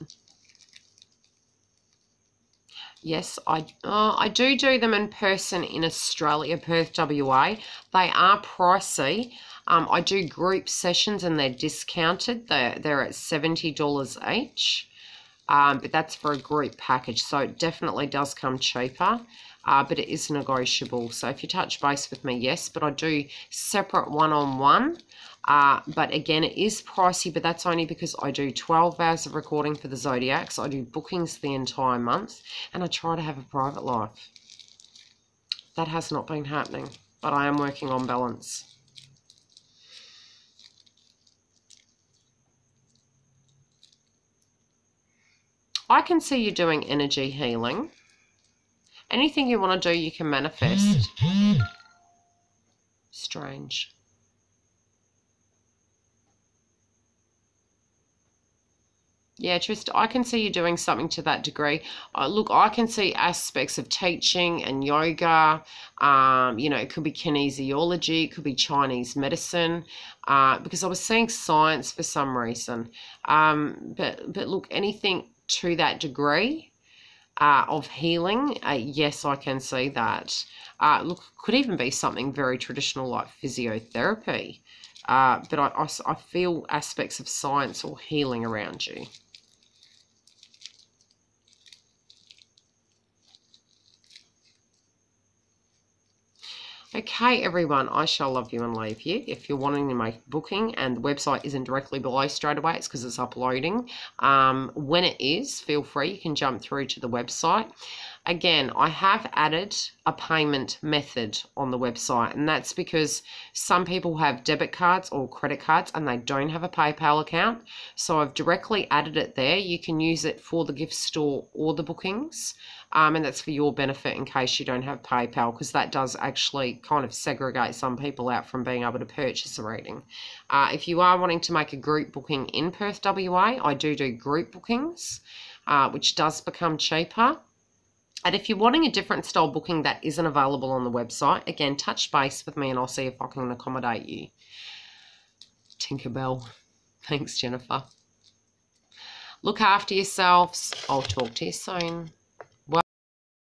Yes, I do them in person in Australia, Perth, WA. They are pricey. I do group sessions and they're discounted. They're at $70 each. But that's for a group package, so it definitely does come cheaper, but it is negotiable. So if you touch base with me, yes, but I do separate one-on-one. But again, it is pricey, but that's only because I do 12 hours of recording for the Zodiac, so I do bookings the entire month, and I try to have a private life. That has not been happening, but I am working on balance. I can see you doing energy healing. Anything you want to do, you can manifest. Strange. Yeah, Trista, I can see you doing something to that degree. Look, I can see aspects of teaching and yoga. You know, it could be kinesiology, it could be Chinese medicine, because I was seeing science for some reason. But look, anything to that degree of healing, yes, I can see that. Look, could even be something very traditional like physiotherapy. But I feel aspects of science or healing around you. Okay, everyone, I shall love you and leave you. If you're wanting to make a booking and the website isn't directly below straight away, it's because it's uploading. When it is, feel free. You can jump through to the website. Again, I have added a payment method on the website, and that's because some people have debit cards or credit cards and they don't have a PayPal account. So I've directly added it there. You can use it for the gift store or the bookings. And that's for your benefit in case you don't have PayPal, because that does actually kind of segregate some people out from being able to purchase a reading. If you are wanting to make a group booking in Perth, WA, I do group bookings, which does become cheaper. And if you're wanting a different style booking that isn't available on the website, again, touch base with me and I'll see if I can accommodate you. Tinkerbell. Thanks, Jennifer. Look after yourselves. I'll talk to you soon.